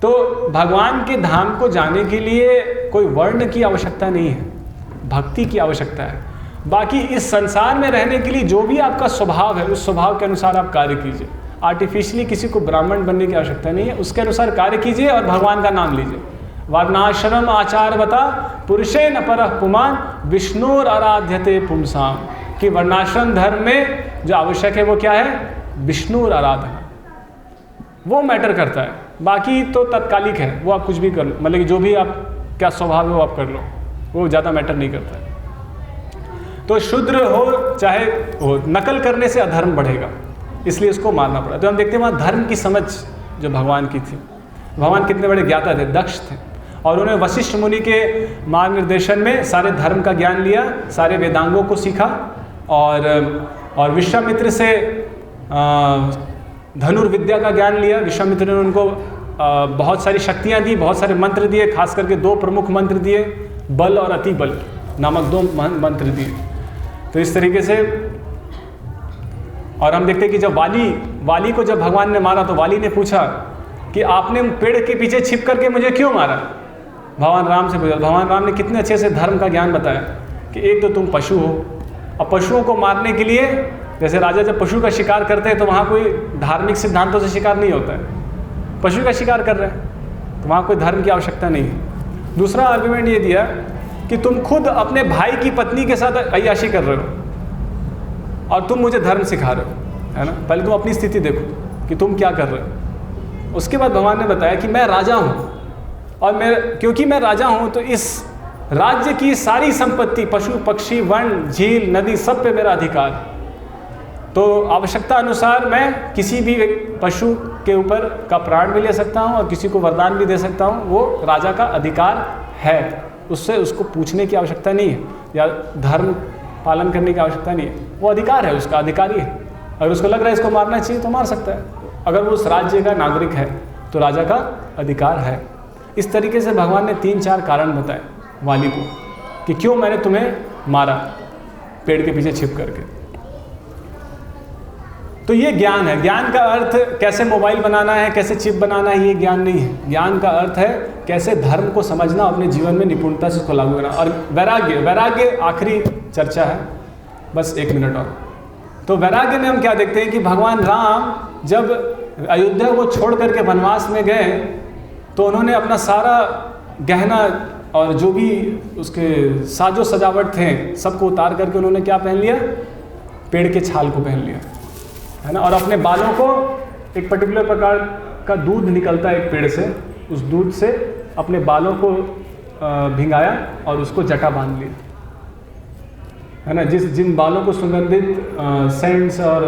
तो भगवान के धाम को जाने के लिए कोई वर्ण की आवश्यकता नहीं है, भक्ति की आवश्यकता है। बाकी इस संसार में रहने के लिए जो भी आपका स्वभाव है, उस स्वभाव के अनुसार आप कार्य कीजिए। आर्टिफिशियली किसी को ब्राह्मण बनने की आवश्यकता नहीं है, उसके अनुसार कार्य कीजिए और भगवान का नाम लीजिए। वर्णाश्रम आचार बता पुरुषे न परः पुमान विष्णुर आराध्यते पुंसाम, कि वर्णाश्रम धर्म में जो आवश्यक है वो क्या है, विष्णुर आराधना, वो मैटर करता है। बाकी तो तत्कालिक है, वो आप कुछ भी कर लो, मतलब कि जो भी आप क्या स्वभाव है वो आप कर लो, वो ज़्यादा मैटर नहीं करता है। तो शूद्र हो चाहे हो, नकल करने से अधर्म बढ़ेगा, इसलिए उसको मारना पड़ा। तो हम देखते हैं वहाँ धर्म की समझ जो भगवान की थी। भगवान कितने बड़े ज्ञाता थे, दक्ष थे, और उन्होंने वशिष्ठ मुनि के मार्गदर्शन में सारे धर्म का ज्ञान लिया, सारे वेदांगों को सीखा, और विश्वामित्र से धनुर्विद्या का ज्ञान लिया। विश्वामित्र ने उनको बहुत सारी शक्तियाँ दी, बहुत सारे मंत्र दिए, खास करके 2 प्रमुख मंत्र दिए, बल और अति बल नामक 2 मंत्र दिए। तो इस तरीके से, और हम देखते हैं कि जब वाली को जब भगवान ने मारा तो वाली ने पूछा कि आपने पेड़ के पीछे छिप करके मुझे क्यों मारा। भगवान राम से पूछा, भगवान राम ने कितने अच्छे से धर्म का ज्ञान बताया कि एक तो तुम पशु हो, और पशुओं को मारने के लिए, जैसे राजा जब पशु का शिकार करते हैं तो वहाँ कोई धार्मिक सिद्धांतों से शिकार नहीं होता है, पशु का शिकार कर रहे हैं तो वहाँ कोई धर्म की आवश्यकता नहीं है। दूसरा आर्गुमेंट ये दिया कि तुम खुद अपने भाई की पत्नी के साथ अय्याशी कर रहे हो और तुम मुझे धर्म सिखा रहे हो, है ना। पहले तुम अपनी स्थिति देखो कि तुम क्या कर रहे हो। उसके बाद भगवान ने बताया कि मैं राजा हूँ, और क्योंकि मैं राजा हूँ तो इस राज्य की सारी संपत्ति, पशु पक्षी वन झील नदी, सब पे मेरा अधिकार। तो आवश्यकता अनुसार मैं किसी भी पशु के ऊपर का प्राण भी ले सकता हूँ और किसी को वरदान भी दे सकता हूँ। वो राजा का अधिकार है, उससे उसको पूछने की आवश्यकता नहीं है या धर्म पालन करने की आवश्यकता नहीं है। वो अधिकार है, उसका अधिकारी है। अगर उसको लग रहा है इसको मारना चाहिए तो मार सकता है। अगर वो उस राज्य का नागरिक है तो राजा का अधिकार है। इस तरीके से भगवान ने 3-4 कारण बताए वाली को कि क्यों मैंने तुम्हें मारा पेड़ के पीछे छिप करके। तो ये ज्ञान है। ज्ञान का अर्थ कैसे मोबाइल बनाना है, कैसे चिप बनाना है, ये ज्ञान नहीं है। ज्ञान का अर्थ है कैसे धर्म को समझना, अपने जीवन में निपुणता से उसको लागू करना। और वैराग्य, वैराग्य आखिरी चर्चा है, बस 1 मिनट और। तो वैराग्य में हम क्या देखते हैं कि भगवान राम जब अयोध्या को छोड़ करके वनवास में गए तो उन्होंने अपना सारा गहना और जो भी उसके साजो सजावट थे सबको उतार करके उन्होंने क्या पहन लिया, पेड़ के छाल को पहन लिया, है ना। और अपने बालों को, एक पर्टिकुलर प्रकार का दूध निकलता है एक पेड़ से, उस दूध से अपने बालों को भिंगाया और उसको जटा बांध लिया, है ना। जिन बालों को सुगंधित सेंट्स और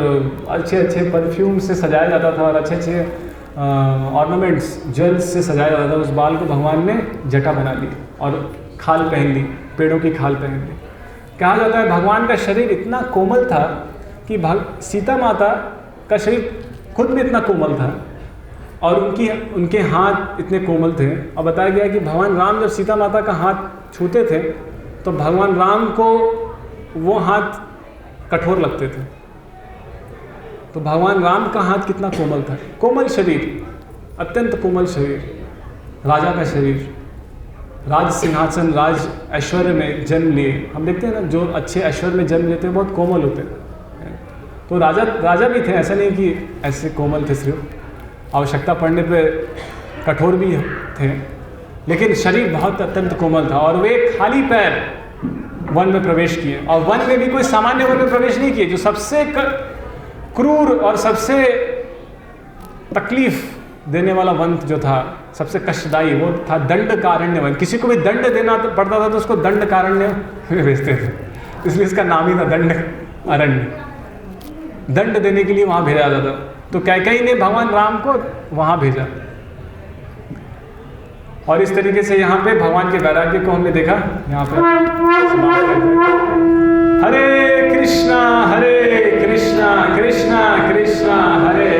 अच्छे अच्छे परफ्यूम से सजाया जाता था और अच्छे अच्छे ऑर्नामेंट्स ज्वेल्स से सजाया जाता था, उस बाल को भगवान ने जटा बना ली और खाल पहन ली, पेड़ों की खाल पहन ली। कहा जाता है भगवान का शरीर इतना कोमल था कि सीता माता का शरीर खुद में इतना कोमल था और उनके हाथ इतने कोमल थे। और बताया गया कि भगवान राम जब सीता माता का हाथ छूते थे तो भगवान राम को वो हाथ कठोर लगते थे। तो भगवान राम का हाथ कितना कोमल था, कोमल शरीर, अत्यंत कोमल शरीर, राजा का शरीर, राज सिंहासन, राज ऐश्वर्य में जन्म लिए। हम देखते हैं ना, जो अच्छे ऐश्वर्य में जन्म लेते हैं बहुत कोमल होते हैं। तो राजा भी थे, ऐसा नहीं कि ऐसे कोमल थे, सिर्फ आवश्यकता पड़ने पे कठोर भी थे, लेकिन शरीर बहुत अत्यंत कोमल था। और वे खाली पैर वन में प्रवेश किए, और वन में भी कोई सामान्य वन में प्रवेश नहीं किए। जो सबसे क्रूर और सबसे तकलीफ देने वाला वन जो था, सबसे कष्टदायी, वो था दंडकारण्य वन। किसी को भी दंड देना पड़ता था तो उसको दंडकारण्य में भेजते थे, इसलिए इसका नाम ही था दंड अरण्य। दंड देने के लिए वहाँ भेजा जाता था। तो कैकेयी ने भगवान राम को वहाँ भेजा। और इस तरीके से यहाँ पे भगवान के वैराग्य को हमने देखा। यहाँ पे हरे कृष्णा कृष्णा कृष्णा हरे